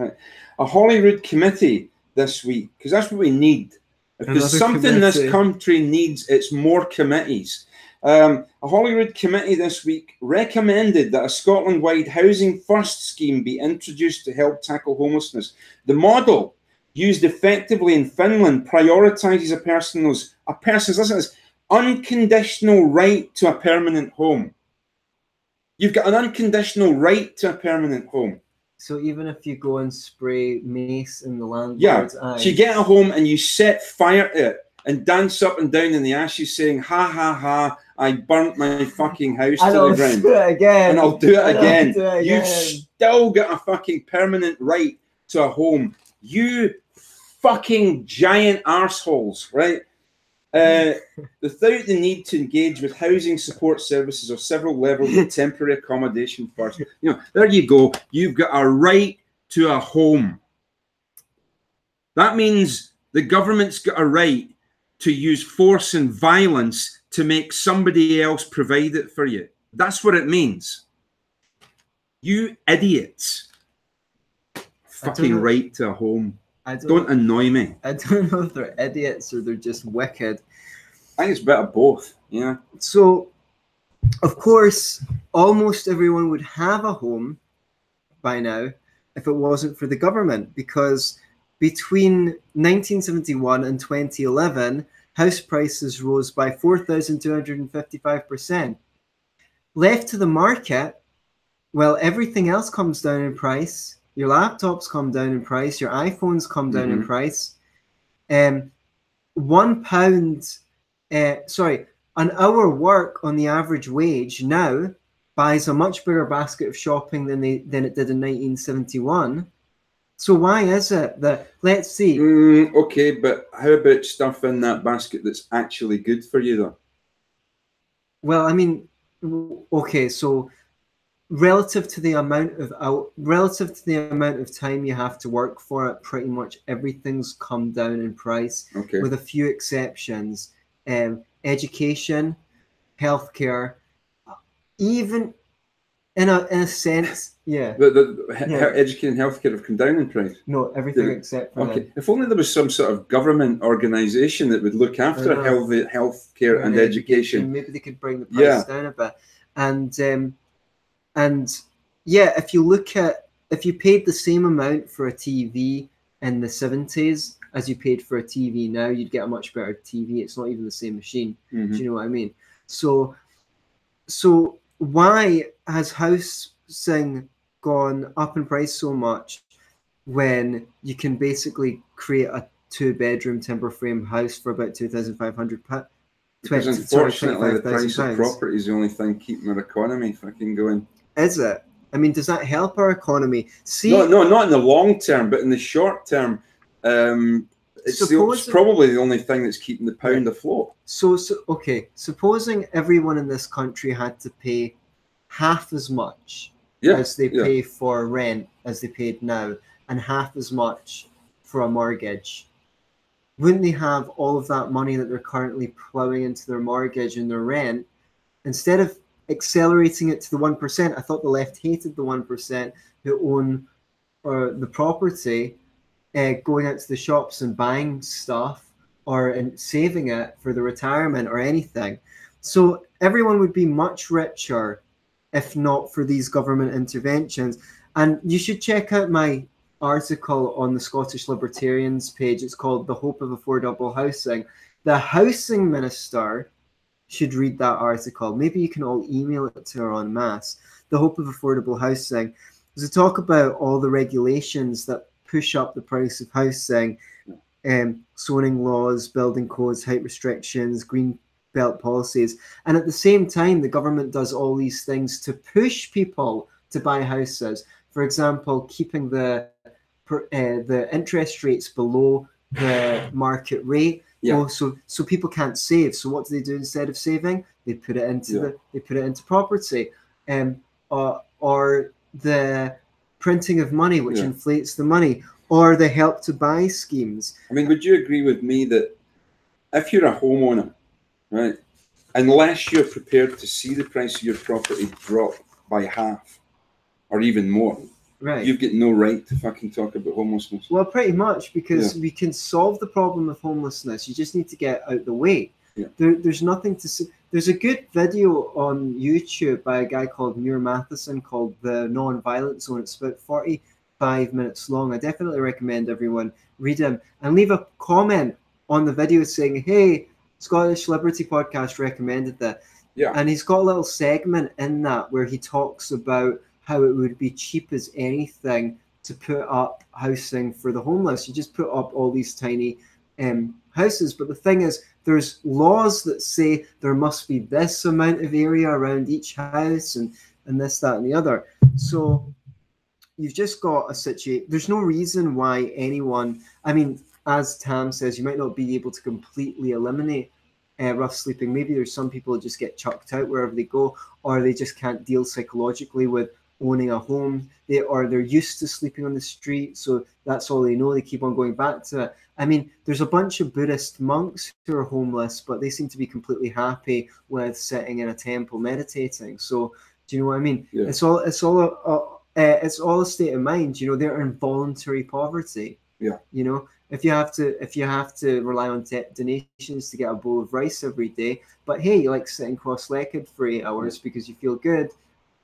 A Holyrood committee this week, because that's what we need. If there's something this country needs, it's more committees. A Holyrood committee this week recommended that a Scotland-wide housing first scheme be introduced to help tackle homelessness. The model, used effectively in Finland, prioritises a person's listen to this, unconditional right to a permanent home. You've got an unconditional right to a permanent home. So even if you go and spray mace in the landlord's eyes. So you get a home and you set fire to it and dance up and down in the ashes saying, ha, ha, ha, I burnt my fucking house to the ground. Do it again. And I'll do it again. You've still got a fucking permanent right to a home. You fucking giant arseholes, right? Without the need to engage with housing support services or several levels of temporary accommodation first. You know, there you go. You've got a right to a home. That means the government's got a right to use force and violence to make somebody else provide it for you. That's what it means. You idiots. Fucking right to a home. Don't annoy me. I don't know if they're idiots or they're just wicked. I think it's a bit of both, yeah. So, of course, almost everyone would have a home by now if it wasn't for the government, because between 1971 and 2011, house prices rose by 4,255%. Left to the market, well, everything else comes down in price. Your laptops come down in price. Your iPhones come down in price. £1, an hour work on the average wage now buys a much bigger basket of shopping than it did in 1971. So why is it that, let's see. Okay, but how about stuff in that basket that's actually good for you, though? Well, I mean, okay, so relative to the amount of time you have to work for it, pretty much everything's come down in price, with a few exceptions. Education, healthcare, even in a sense, yeah. Education and healthcare have come down in price. No, everything except for them. If only there was some sort of government organisation that would look after healthcare and education. Maybe they could bring the price down a bit. And yeah, if you paid the same amount for a TV in the 70s as you paid for a TV now, you'd get a much better TV. It's not even the same machine. Do you know what I mean? So why has housing gone up in price so much when you can basically create a 2-bedroom timber frame house for about £2,500? Because unfortunately, the price of property is the only thing keeping our economy fucking going. Is it? I mean, does that help our economy? See, no, not in the long term, but in the short term, it's probably the only thing that's keeping the pound afloat. Okay, supposing everyone in this country had to pay half as much Yeah, as they yeah. pay for rent as they paid now, and half as much for a mortgage, wouldn't they have all of that money that they're currently plowing into their mortgage and their rent, instead of accelerating it to the 1%? I thought the left hated the 1% who own the property, going out to the shops and buying stuff or saving it for the retirement or anything. So everyone would be much richer if not for these government interventions. And you should check out my article on the Scottish Libertarians page. It's called The Hope of Affordable Housing. The housing minister should read that article. Maybe you can all email it to her en masse. The Hope of Affordable Housing. There's a talk about all the regulations that push up the price of housing, zoning laws, building codes, height restrictions, green belt policies. And at the same time, the government does all these things to push people to buy houses. For example, keeping the interest rates below the market rate. Yeah. Oh, so people can't save. So what do they do instead of saving? They put it into property, or the printing of money, which inflates the money, or the help to buy schemes. I mean, would you agree with me that if you're a homeowner, right, unless you're prepared to see the price of your property drop by half or even more, right, you've got no right to fucking talk about homelessness? Well, pretty much, because we can solve the problem of homelessness. You just need to get out the way. Yeah. There's nothing to see. There's a good video on YouTube by a guy called Muir Matheson called The Non-Violent Zone. It's about 45 minutes long. I definitely recommend everyone read him and leave a comment on the video saying, hey, Scottish Liberty Podcast recommended that. Yeah. And he's got a little segment in that where he talks about how it would be cheap as anything to put up housing for the homeless. You just put up all these tiny houses. But the thing is, there's laws that say there must be this amount of area around each house and this, that, and the other. So you've just got a situation. There's no reason why anyone, I mean, as Tam says, you might not be able to completely eliminate rough sleeping. Maybe there's some people that just get chucked out wherever they go, or they just can't deal psychologically with owning a home, or they're used to sleeping on the street, so that's all they know. They keep on going back to it. I mean, there's a bunch of Buddhist monks who are homeless, but they seem to be completely happy with sitting in a temple meditating. So, do you know what I mean? Yeah. It's all a state of mind. You know, they're in voluntary poverty. Yeah. You know, if you have to rely on donations to get a bowl of rice every day, but hey, you like sitting cross-legged for 8 hours because you feel good.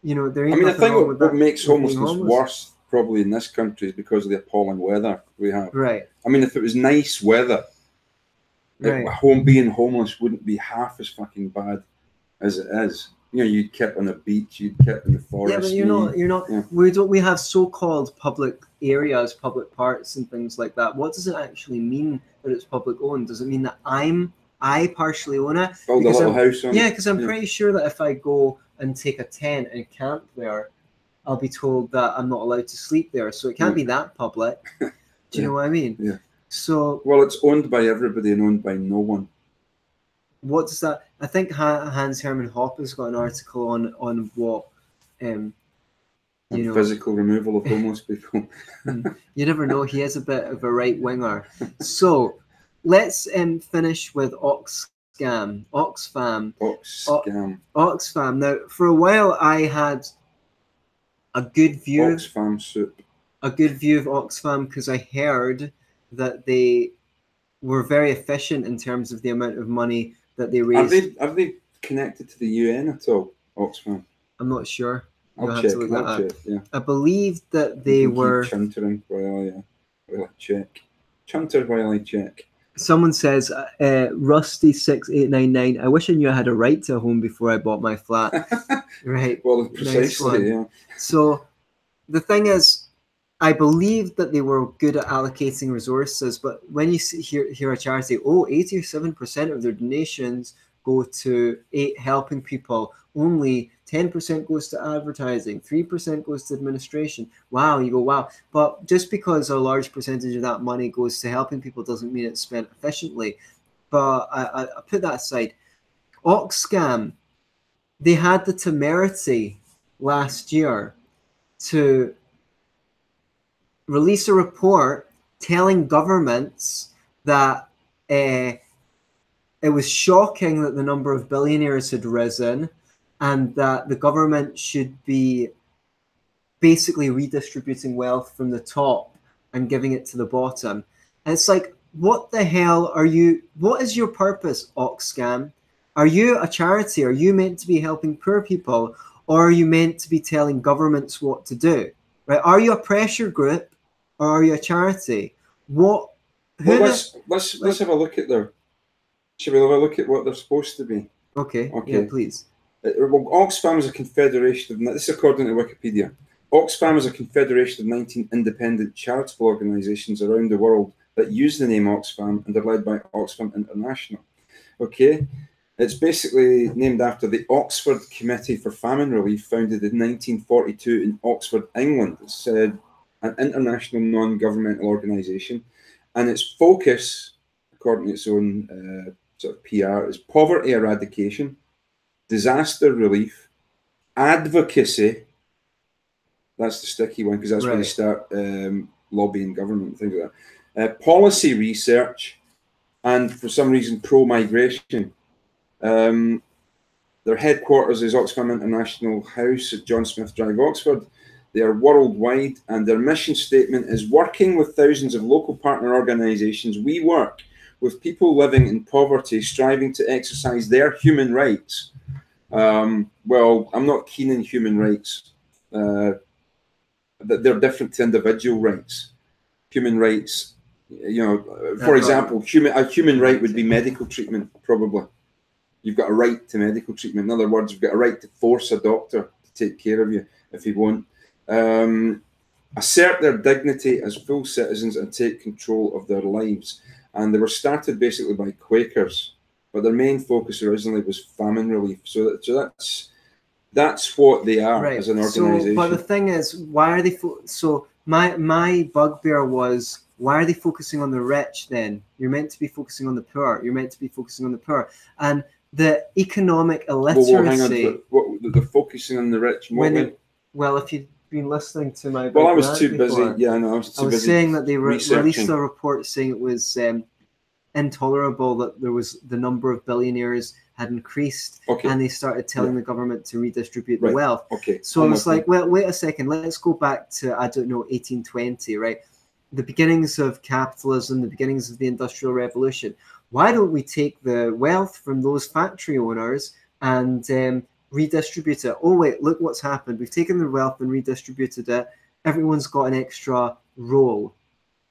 You know, there ain't I nothing wrong with what that, makes homelessness homeless. worse probably in this country is because of the appalling weather we have. Right. I mean, if it was nice weather, being homeless wouldn't be half as fucking bad as it is. You know, you'd kept on a beach, you'd kept in the forest. Yeah, but you're not. Yeah. We have so-called public areas, public parks, and things like that. What does it actually mean that it's public owned? Does it mean that I partially own it? Build a little house on it. Yeah, because I'm pretty sure that if I go and take a tent and camp there, I'll be told that I'm not allowed to sleep there. So it can't be that public. Do you know what I mean? Yeah. So, well, it's owned by everybody and owned by no one. What does that? I think Hans Hermann Hoppe's got an article on what, physical removal of homeless people. You never know. He is a bit of a right winger. So let's finish with Oxfam. Now, for a while, I had a good view. Oxfam soup. A good view of Oxfam because I heard that they were very efficient in terms of the amount of money that they raised. Have they connected to the UN at all, Oxfam? I'm not sure. I'll check. Yeah. I believe that they were. Chuntering while I check. Chunter while I check. Someone says, Rusty6899, I wish I knew I had a right to a home before I bought my flat. Right. Well, precisely, yeah. So the thing is, I believe that they were good at allocating resources, but when you hear a charity, 87% of their donations go to helping people, only 10% goes to advertising, 3% goes to administration. Wow, you go, wow. But just because a large percentage of that money goes to helping people doesn't mean it's spent efficiently. But I put that aside. Oxfam, they had the temerity last year to release a report telling governments that it was shocking that the number of billionaires had risen and that the government should be basically redistributing wealth from the top and giving it to the bottom. And it's like, what the hell are you? What is your purpose, Oxfam? Are you a charity? Are you meant to be helping poor people? Or are you meant to be telling governments what to do? Right? Are you a pressure group or are you a charity? What? Well, let's have a look at their. Should we have a look at what they're supposed to be? Okay. Yeah, please. Well, Oxfam is a confederation of. This is according to Wikipedia. Oxfam is a confederation of 19 independent charitable organisations around the world that use the name Oxfam and are led by Oxfam International. Okay, it's basically named after the Oxford Committee for Famine Relief, founded in 1942 in Oxford, England. It's an international non-governmental organisation, and its focus, according to its own sort of PR, is poverty eradication, disaster relief, advocacy. That's the sticky one because that's where they start lobbying government and things like that. Policy research, and for some reason pro-migration. Their headquarters is Oxfam International House at John Smith Drive, Oxford. They are worldwide, and their mission statement is working with thousands of local partner organisations. We work with people living in poverty, striving to exercise their human rights. Well, I'm not keen on human rights. They're different to individual rights. Human rights, you know, for example, a human right would be medical treatment, probably. You've got a right to medical treatment. In other words, you've got a right to force a doctor to take care of you if you won't. Assert their dignity as full citizens and take control of their lives. And they were started basically by Quakers, but their main focus originally was famine relief. So that's what they are as an organisation. But the thing is, why are they? So my bugbear was, why are they focusing on the rich then? You're meant to be focusing on the poor. You're meant to be focusing on the poor. And the economic illiteracy. Well, hang on. They're focusing on the rich. Well, if you've been listening to my I was too busy. Yeah, I know. I was busy saying that they released a report saying it was intolerable that there was the number of billionaires had increased, and they started telling the government to redistribute the wealth. So I was like, well, wait a second, let's go back to, I don't know, 1820, right? The beginnings of capitalism, the beginnings of the Industrial Revolution. Why don't we take the wealth from those factory owners and redistribute it? Oh, wait, look what's happened. We've taken the wealth and redistributed it. Everyone's got an extra roll.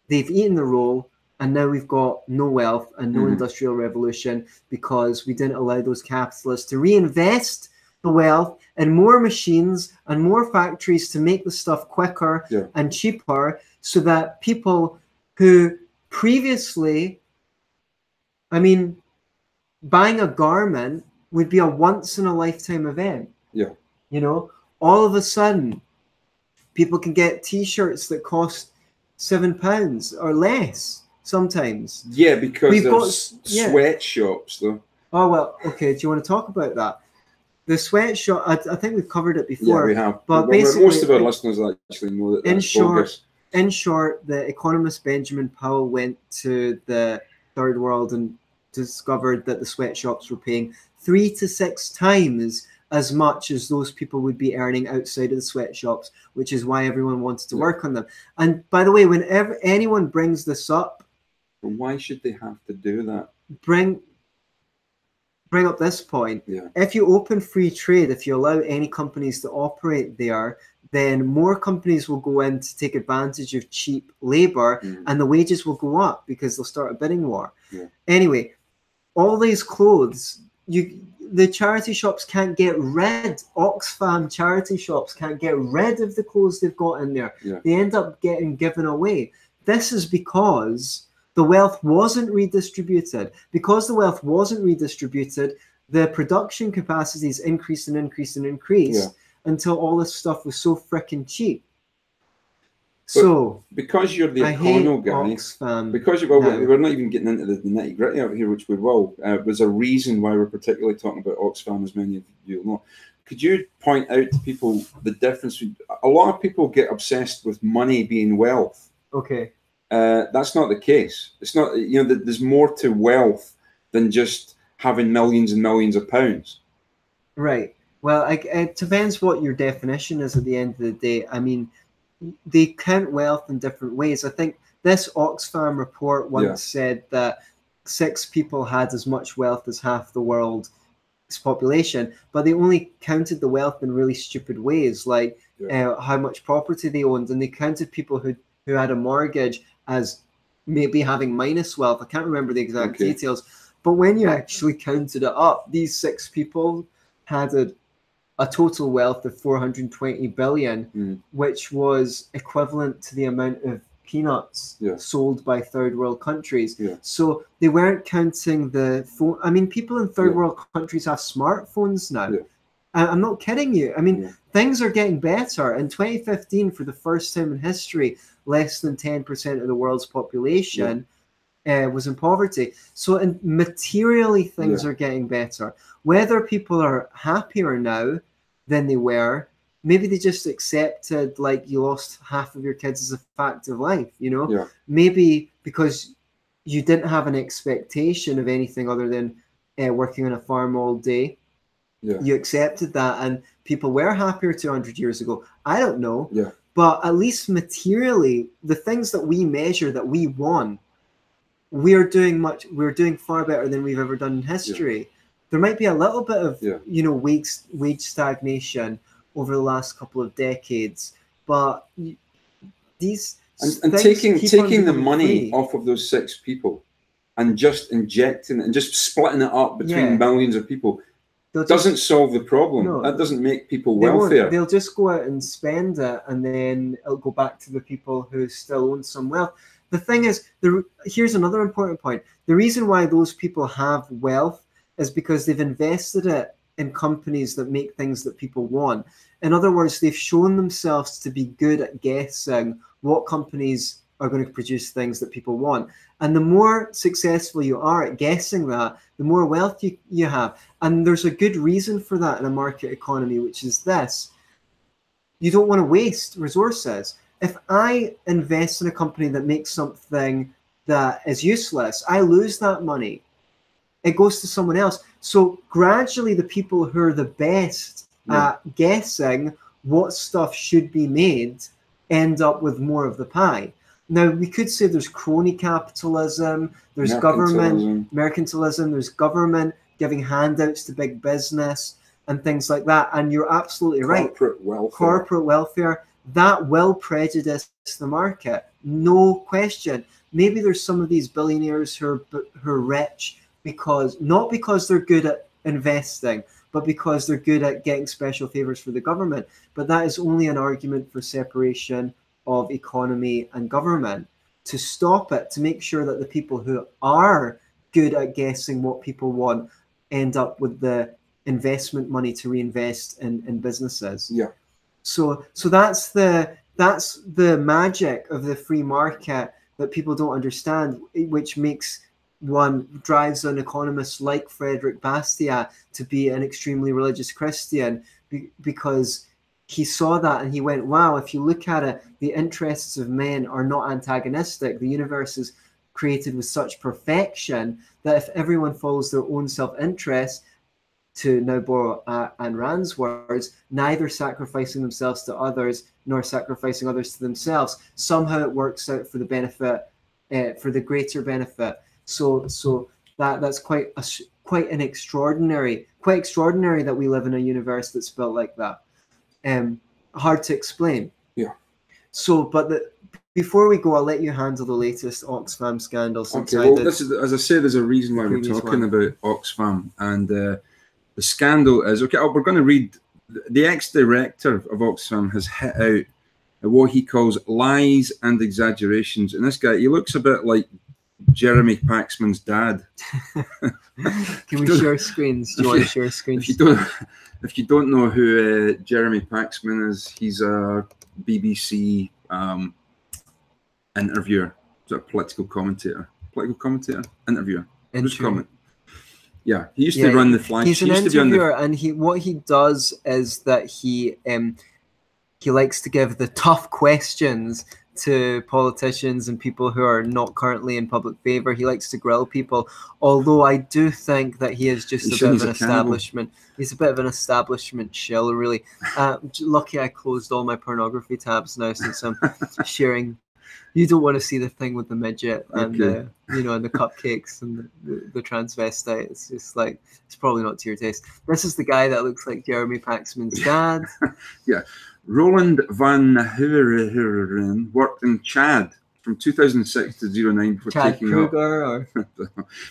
They've eaten the roll, and now we've got no wealth and no industrial revolution because we didn't allow those capitalists to reinvest the wealth in more machines and more factories to make the stuff quicker and cheaper, so that people who previously, I mean, buying a garment would be a once in a lifetime event. Yeah. You know, all of a sudden, people can get T-shirts that cost £7 or less sometimes. Yeah, because there's sweatshops, though. Oh, well, okay. Do you want to talk about that? The sweatshop, I think we've covered it before. Yeah, we have. But basically, most of our listeners actually know that that's bogus. In short, the economist Benjamin Powell went to the third world and discovered that the sweatshops were paying 3 to 6 times as much as those people would be earning outside of the sweatshops, which is why everyone wanted to work on them. And by the way, whenever anyone brings this up, but why should they have to do that? Bring up this point. Yeah. If you open free trade, if you allow any companies to operate there, then more companies will go in to take advantage of cheap labor, and the wages will go up because they'll start a bidding war. Yeah. Anyway, all these clothes, the charity shops can't get rid. Oxfam charity shops can't get rid of the clothes they've got in there. Yeah. They end up getting given away. This is because the wealth wasn't redistributed. Because the wealth wasn't redistributed, the production capacities increased and increased and increased until all this stuff was so freaking cheap. But so because you're the econo guy, because we're not even getting into the nitty gritty out here, which we will. There's a reason why we're particularly talking about Oxfam, as many of you know. could you point out to people the difference? A lot of people get obsessed with money being wealth. Okay. That's not the case. It's not, you know, there's more to wealth than just having millions and millions of pounds. Right. Well, it depends what your definition is at the end of the day. I mean, they count wealth in different ways. I think this Oxfam report once said that 6 people had as much wealth as half the world's population, but they only counted the wealth in really stupid ways, like how much property they owned, and they counted people who had a mortgage as maybe having minus wealth. I can't remember the exact details, but when you actually counted it up, these 6 people had a total wealth of 420 billion, which was equivalent to the amount of peanuts sold by third world countries. So they weren't counting the phone. I mean, people in third world countries have smartphones now. I'm not kidding you. I mean, things are getting better. In 2015, for the first time in history, less than 10% of the world's population was in poverty. So materially, things are getting better. Whether people are happier now than they were, maybe they just accepted, like, you lost half of your kids as a fact of life, you know? Maybe because you didn't have an expectation of anything other than working on a farm all day. You accepted that, and people were happier 200 years ago. I don't know. But at least materially, the things that we measure that we want, we're doing far better than we've ever done in history. There might be a little bit of you know, wage stagnation over the last couple of decades, but these and taking the money off of those 6 people and just injecting it and just splitting it up between millions of people doesn't solve the problem. No, that doesn't make people wealthier. They'll just go out and spend it, and then it'll go back to the people who still own some wealth. The thing is, here's another important point. The reason why those people have wealth is because they've invested it in companies that make things that people want. In other words, they've shown themselves to be good at guessing what companies are going to produce things that people want. And the more successful you are at guessing that, the more wealth you have. And there's a good reason for that in a market economy, which is this. You don't want to waste resources. If I invest in a company that makes something that is useless, I lose that money. It goes to someone else. So gradually, the people who are the best at guessing what stuff should be made end up with more of the pie. Now, we could say there's crony capitalism, there's mercantilism, there's government giving handouts to big business and things like that. And you're absolutely right. Corporate welfare, that will prejudice the market, no question. Maybe there's some of these billionaires who are rich not because they're good at investing, but because they're good at getting special favors for the government. But that is only an argument for separation of economy and government, to stop it, to make sure that the people who are good at guessing what people want end up with the investment money to reinvest in businesses. So that's the magic of the free market that people don't understand, which drives an economist like Frederick Bastiat to be an extremely religious Christian, because he saw that and he went, wow, if you look at it, the interests of men are not antagonistic. The universe is created with such perfection that if everyone follows their own self-interest, to now borrow Ayn Rand's words, neither sacrificing themselves to others nor sacrificing others to themselves, somehow it works out for the benefit, for the greater benefit. So that's quite extraordinary that we live in a universe that's built like that. Hard to explain. So, but before we go, I'll let you handle the latest Oxfam scandal. Okay, well, this is, as I said, there's a reason why we're talking about Oxfam, and the scandal is, okay, we're going to read, the ex-director of Oxfam has hit out at what he calls lies and exaggerations. And this guy, he looks a bit like Jeremy Paxman's dad. Can we share screens? Do you want to share screens? If you don't know who Jeremy Paxman is, he's a BBC interviewer, sort of political commentator, interviewer. Yeah, he used to run the flash. He's an interviewer, and what he does is that he likes to give the tough questions to politicians and people who are not currently in public favor. He likes to grill people, although I do think that he is just a bit of an establishment. He's a bit of an establishment shill, really. Lucky I closed all my pornography tabs now, since I'm sharing. You don't want to see the thing with the midget and and the cupcakes and the transvestite. It's just like, it's probably not to your taste. This is the guy that looks like Jeremy Paxman's dad. Yeah. Roland van Huveren worked in Chad from 2006 to 09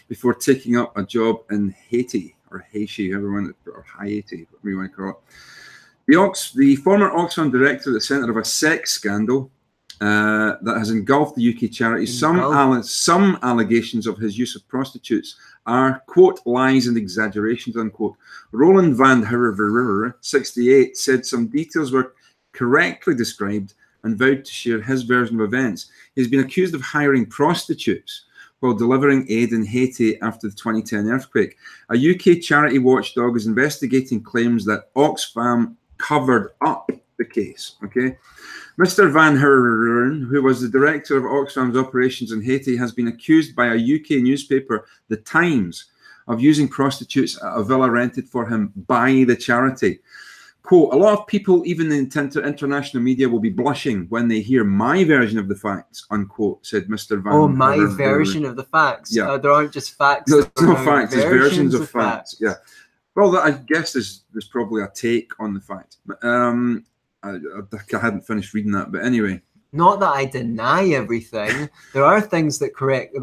before taking up a job in Haiti, or Haiti, or Haiti, whatever you want to call it. The former Oxfam director at the centre of a sex scandal that has engulfed the UK charity. Some allegations of his use of prostitutes are, quote, lies and exaggerations, unquote. Roland van Huveren, 68, said some details were correctly described and vowed to share his version of events. He's been accused of hiring prostitutes while delivering aid in Haiti after the 2010 earthquake. A UK charity watchdog is investigating claims that Oxfam covered up the case. Okay, Mr. Van Huveren, who was the director of Oxfam's operations in Haiti, has been accused by a UK newspaper, The Times, of using prostitutes at a villa rented for him by the charity. Quote, a lot of people, even in international media, will be blushing when they hear my version of the facts, unquote, said Mr. Van Oh, my version of the facts? Yeah. There aren't just facts. There's no facts, there's versions of facts. Yeah. Well, I guess there's probably a take on the fact. I hadn't finished reading that, but anyway. Not that I deny everything. There are things that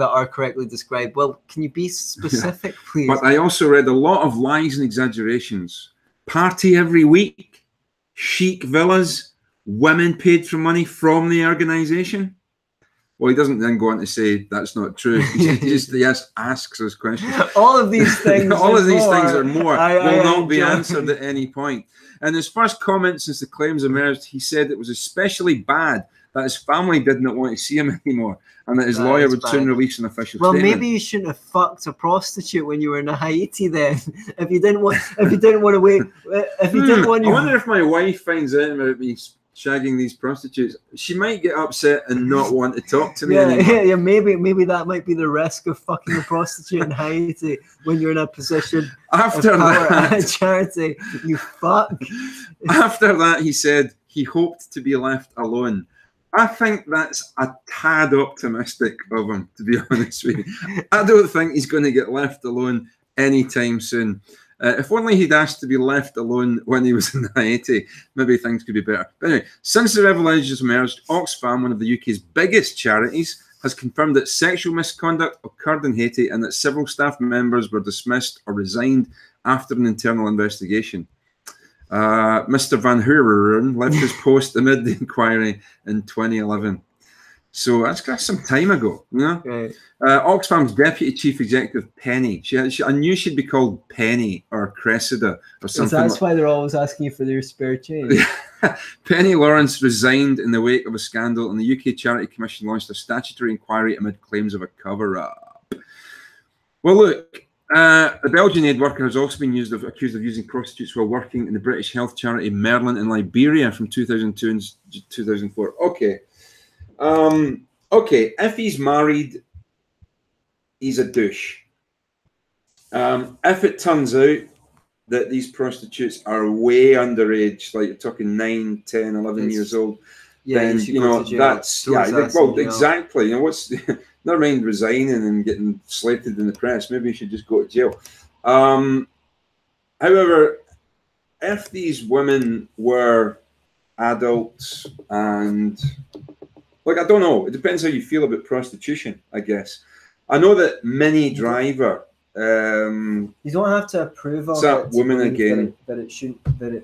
are correctly described. Well, can you be specific, please? But I also read a lot of lies and exaggerations. Party every week, chic villas, women paid for money from the organisation. Well, he doesn't then go on to say that's not true. He just asks those questions. All of these things, all of these things or more will not be answered at any point. In his first comment since the claims emerged, he said it was especially bad that his family did not want to see him anymore, and that his lawyer would soon release an official statement. Well, maybe you shouldn't have fucked a prostitute when you were in Haiti then. If you didn't want to wait. I wonder if my wife finds out about me shagging these prostitutes, she might get upset and not want to talk to me anymore. Yeah, maybe that might be the risk of fucking a prostitute in Haiti when you're in a position after of power that at a charity. You fuck. After that, he said he hoped to be left alone. I think that's a tad optimistic of him, to be honest with you. I don't think he's going to get left alone anytime soon. If only he'd asked to be left alone when he was in Haiti, maybe things could be better. But anyway, since the revelations emerged, Oxfam, one of the UK's biggest charities, has confirmed that sexual misconduct occurred in Haiti and that several staff members were dismissed or resigned after an internal investigation. Mr. Van Huveren left his post amid the inquiry in 2011. So that's some time ago, you know? Right. Oxfam's Deputy Chief Executive, Penny. I knew she'd be called Penny or Cressida or something. That's why they're always asking you for their spare change. Penny Lawrence resigned in the wake of a scandal, and the UK Charity Commission launched a statutory inquiry amid claims of a cover-up. Well, look, the Belgian aid worker has also been accused of using prostitutes while working in the British health charity Merlin in Liberia from 2002 and 2004. Okay. Okay, if he's married, he's a douche. If it turns out that these prostitutes are way underage, like you're talking 9, 10, 11 years old, then, you know, that's, well, exactly. You know, what's, never mind resigning and getting slated in the press, maybe you should just go to jail. However, if these women were adults and, like, I don't know, it depends how you feel about prostitution, I guess. I know that Mini Driver, you don't have to approve of that woman again. That it shouldn't, do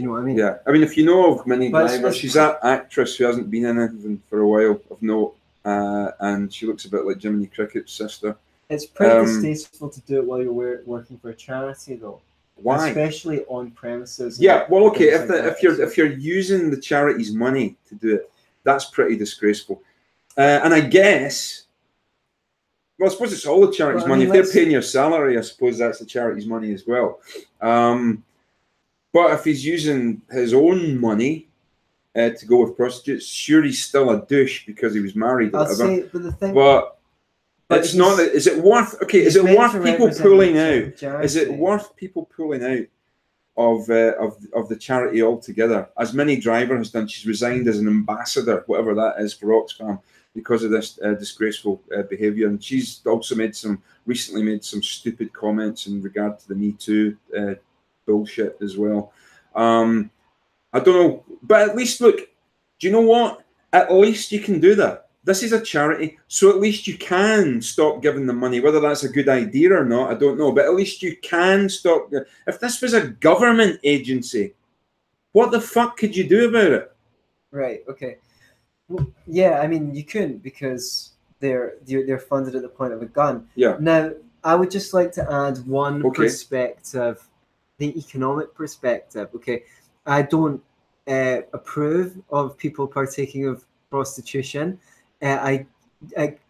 you know what I mean? Yeah, I mean, if you know of Mini Driver, she's that actress who hasn't been in anything for a while of note, and she looks a bit like Jiminy Cricket's sister. It's pretty distasteful to do it while you're working for a charity, though. Why? Especially on premises. Yeah, well, okay, if you're using the charity's money to do it, that's pretty disgraceful. And I guess, Well, I suppose it's all the charity's money. If they're paying your salary, I suppose that's the charity's money as well. But if he's using his own money to go with prostitutes, sure, he's still a douche because he was married or whatever. Say, but the thing, but it's not. Is it worth? Okay, is it worth people pulling out? Charity. Is it worth people pulling out of the charity altogether? As Minnie Driver has done, she's resigned as an ambassador, whatever that is, for Oxfam because of this disgraceful behaviour. And she's also recently made some stupid comments in regard to the Me Too bullshit as well. I don't know, but at least look. Do you know what? At least you can do that. This is a charity, so at least you can stop giving them money. Whether that's a good idea or not, I don't know. But at least you can stop. If this was a government agency, what the fuck could you do about it? Right. Okay. Well, yeah. I mean, you couldn't because they're funded at the point of a gun. Yeah. Now, I would just like to add one perspective, the economic perspective. Okay. I don't approve of people partaking of prostitution. I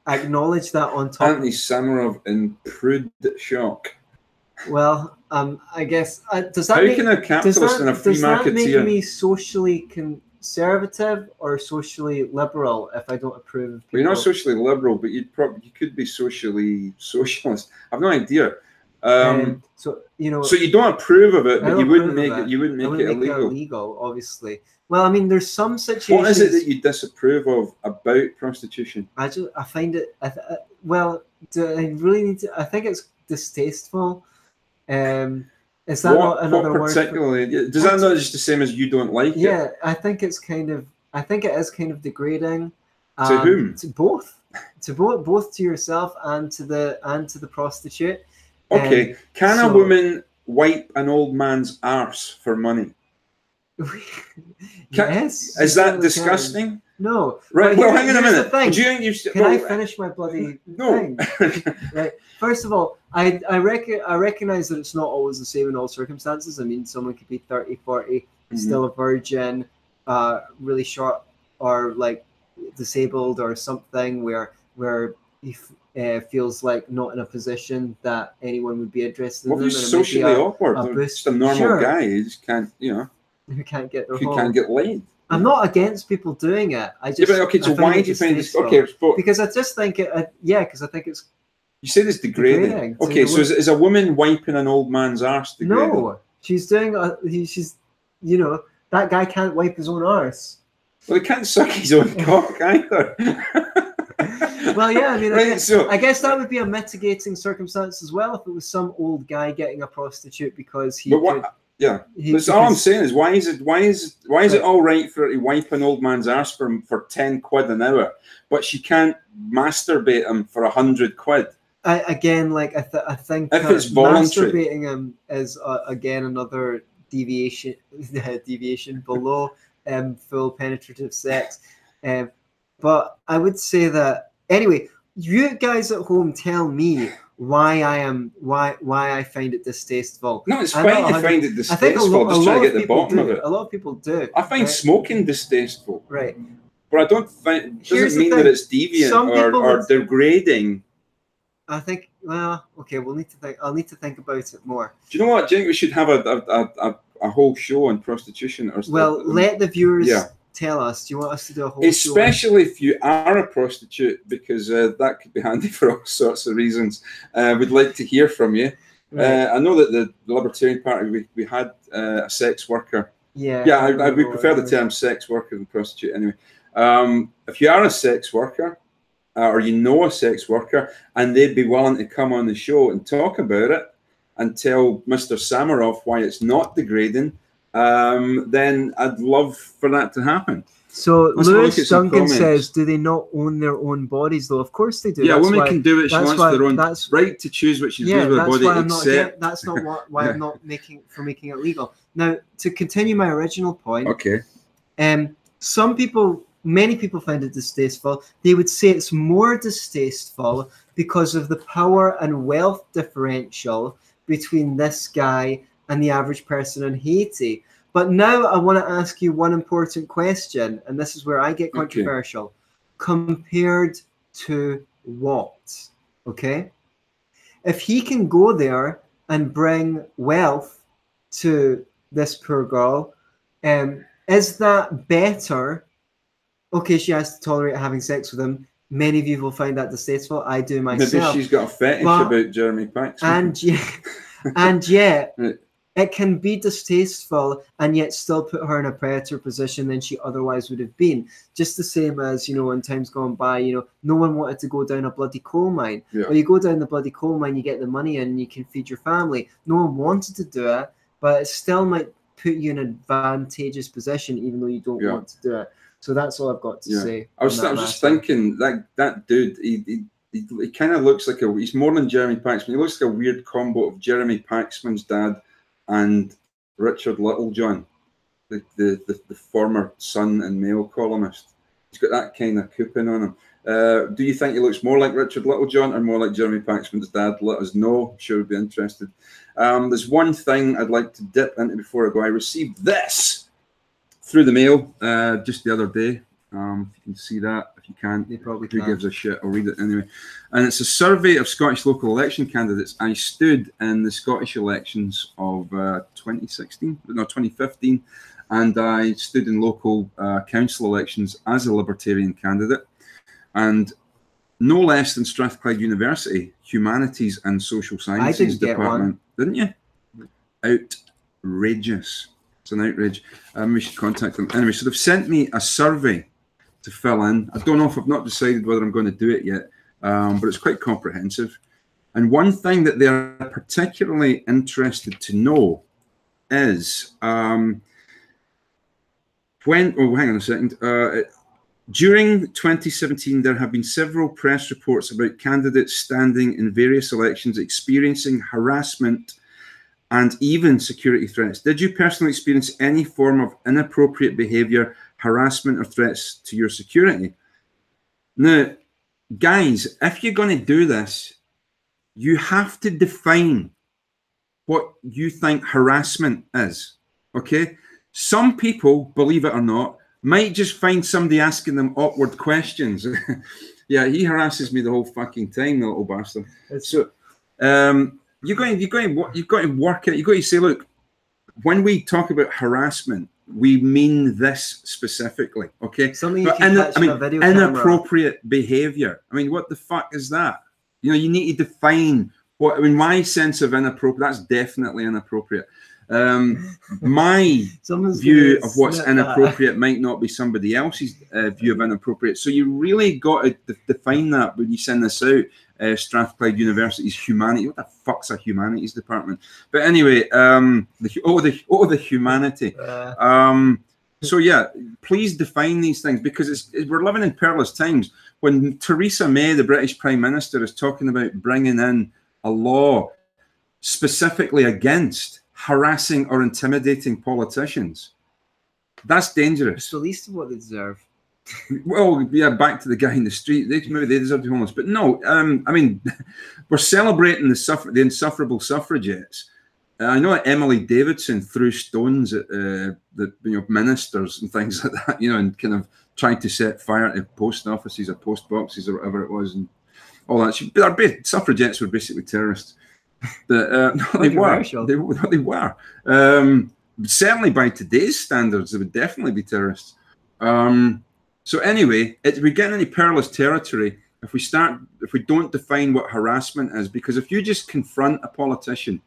acknowledge that on top. Antony Sammeroff in prude shock. Well, I guess does that How make, can a capitalist and a free marketeer does that make me socially conservative or socially liberal if I don't approve of people? Well, you're not socially liberal, but you could be socially socialist. I've no idea. So you know, so you don't approve of it, but you wouldn't make it. You wouldn't make it illegal. Illegal, obviously. Well, I mean, there's some situations. What is it that you disapprove of about prostitution? I find it. Well, do I really need to? I think it's distasteful. Is that not another word? Particularly, does that not just the same as you don't like it? Yeah, I think it's kind of. I think it is kind of degrading. To whom? To both. Both to yourself and to the prostitute. Okay, can a woman wipe an old man's arse for money? Yes. Is that disgusting? Can. No. Right. Well, hang on a minute. Do you think can I finish my bloody thing? Right. First of all, I recognize that it's not always the same in all circumstances. I mean, someone could be 30, 40, still a virgin, really short, or like disabled or something, where he feels like not in a position that anyone would be interested in. Well, he's socially awkward. Just a normal guy. He just can't, who can't get their home. Can't get laid. I'm not against people doing it. I just okay. So why do you find this? Okay, because I just think it. Because I think it's. You said it's degrading. Okay, so is a woman wiping an old man's arse degrading? No, she's doing. She's, that guy can't wipe his own arse. Well, he can't suck his own cock either. Well, yeah, I mean, right, I guess that would be a mitigating circumstance as well if it was some old guy getting a prostitute because he. Yeah, that's all I'm saying is why is it all right for her to wipe an old man's arse for 10 quid an hour, but she can't masturbate him for 100 quid? I think if it's voluntary, masturbating him is again another deviation below full penetrative sex. But I would say that anyway. You guys at home tell me why I find it distasteful. No, it's fine to find it distasteful. Just trying to get the bottom of it. A lot of people do. I find smoking distasteful. Right. But I don't think it doesn't mean that it's deviant or degrading. I think. Well, okay. We'll need to think. I'll need to think about it more. Do you know what? Do you think we should have a whole show on prostitution or something? Well, let the viewers. Yeah. Tell us. Do you want us to do a whole especially if you are a prostitute, because that could be handy for all sorts of reasons. We'd like to hear from you. Right. I know that the Libertarian Party, we had a sex worker. Yeah. Yeah, I would prefer the term sex worker than prostitute anyway. If you are a sex worker or you know a sex worker and they'd be willing to come on the show and talk about it and tell Mr. Sammeroff why it's not degrading, then I'd love for that to happen. So Lewis Duncan says, do they not own their own bodies though? Of course they do. Yeah, women can do it. She wants their own right to choose what she does with her body. That's not why I'm not making it legal. Now, to continue my original point. Okay. Many people find it distasteful. They would say it's more distasteful because of the power and wealth differential between this guy and the average person in Haiti. But now I want to ask you one important question, and this is where I get controversial. Okay. Compared to what? okay? If he can go there and bring wealth to this poor girl, is that better? Okay, she has to tolerate having sex with him. Many of you will find that distasteful. I do myself. Maybe she's got a fetish about Jeremy Paxman. And yet, Right. it can be distasteful and yet still put her in a predator position than she otherwise would have been. Just the same as, you know, in times gone by, you know, no one wanted to go down a bloody coal mine. Yeah. Well, you go down the bloody coal mine, you get the money and you can feed your family. No one wanted to do it, but it still might put you in an advantageous position even though you don't want to do it. So that's all I've got to say. I was just thinking that dude, he kind of looks like he's more than Jeremy Paxman. He looks like a weird combo of Jeremy Paxman's dad and Richard Littlejohn, the former Sun and Mail columnist. He's got that kind of coupon on him. Do you think he looks more like Richard Littlejohn or more like Jeremy Paxman's dad? Let us know. I'm sure we'd be interested. There's one thing I'd like to dip into before I go. I received this through the mail just the other day. If you can see that, if you can't, who gives a shit? I'll read it anyway. And it's a survey of Scottish local election candidates. I stood in the Scottish elections of 2015, and I stood in local council elections as a Libertarian candidate. And no less than Strathclyde University, Humanities and Social Sciences Department. Didn't you? Outrageous. It's an outrage. We should contact them. Anyway, so they've sent me a survey to fill in. I don't know if I've not decided whether I'm going to do it yet, but it's quite comprehensive. And one thing that they're particularly interested to know is hang on a second. During 2017, there have been several press reports about candidates standing in various elections experiencing harassment and even security threats. Did you personally experience any form of inappropriate behavior, harassment, or threats to your security? Now, guys, if you're going to do this, you have to define what you think harassment is, okay? Some people, believe it or not, might just find somebody asking them awkward questions. Yeah, he harasses me the whole fucking time, the little bastard. So, you've got to work it. You've got to say, look, when we talk about harassment, we mean this specifically, okay? Something you can catch on a video inappropriate behavior. I mean, what the fuck is that? You know, you need to define what. I mean, my sense of inappropriate, that's definitely inappropriate. My view of what's inappropriate might not be somebody else's view of inappropriate. So you really got to define that when you send this out. Strathclyde University's humanity. What the fuck's a humanities department? But anyway, the humanity. So yeah, please define these things, because we're living in perilous times. When Theresa May, the British Prime Minister, is talking about bringing in a law specifically against harassing or intimidating politicians, that's dangerous. It's the least of what they deserve. Well, yeah, back to the guy in the street. Maybe they deserve to be homeless, but no. I mean, we're celebrating the insufferable suffragettes. I know Emily Davidson threw stones at the ministers and things like that, and kind of tried to set fire to post offices or post boxes or whatever it was, and all that. Suffragettes were basically terrorists. But they were. They were. Certainly, by today's standards, they would definitely be terrorists. So anyway, we get into perilous territory if we don't define what harassment is, because if you just confront a politician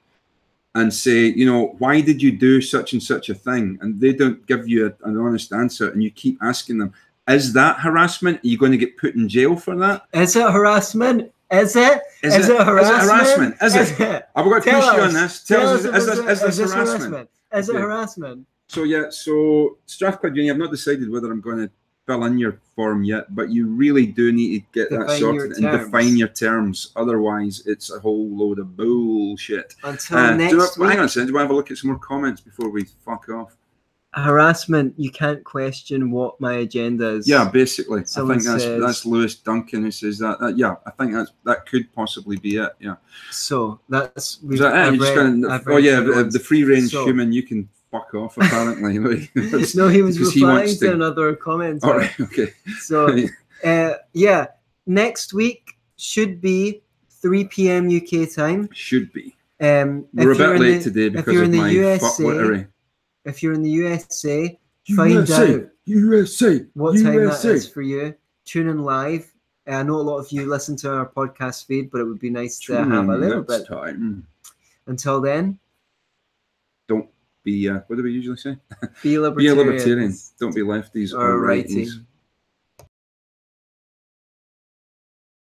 and say, why did you do such and such a thing, and they don't give you an honest answer, and you keep asking them, is that harassment? Are you going to get put in jail for that? Is it harassment? Is it harassment? Is it? I've got to push you on this. Tell us, is this harassment? Is it harassment? So yeah, so Strathclyde Uni, I've not decided whether I'm going to fill in your form yet, but you really do need to get that sorted and define your terms. Otherwise, it's a whole load of bullshit. Until next week. Hang on a second. Do I have a look at some more comments before we fuck off? Harassment, you can't question what my agenda is. Yeah, basically. Someone I think that's Lewis Duncan who says that. Yeah, I think that could possibly be it. Yeah. So that's. Is that it? The free range human, you can fuck off, apparently. No, he was replying to another comment. All right, okay. So, next week should be 3 p.m. UK time. Should be. We're a bit late today because of my fuckwittery. If you're in the USA, find out what time that is for you. Tune in live. I know a lot of you listen to our podcast feed, but it would be nice to have a little bit time. Until then, don't be. What do we usually say? Be libertarian. Don't be lefties or righties.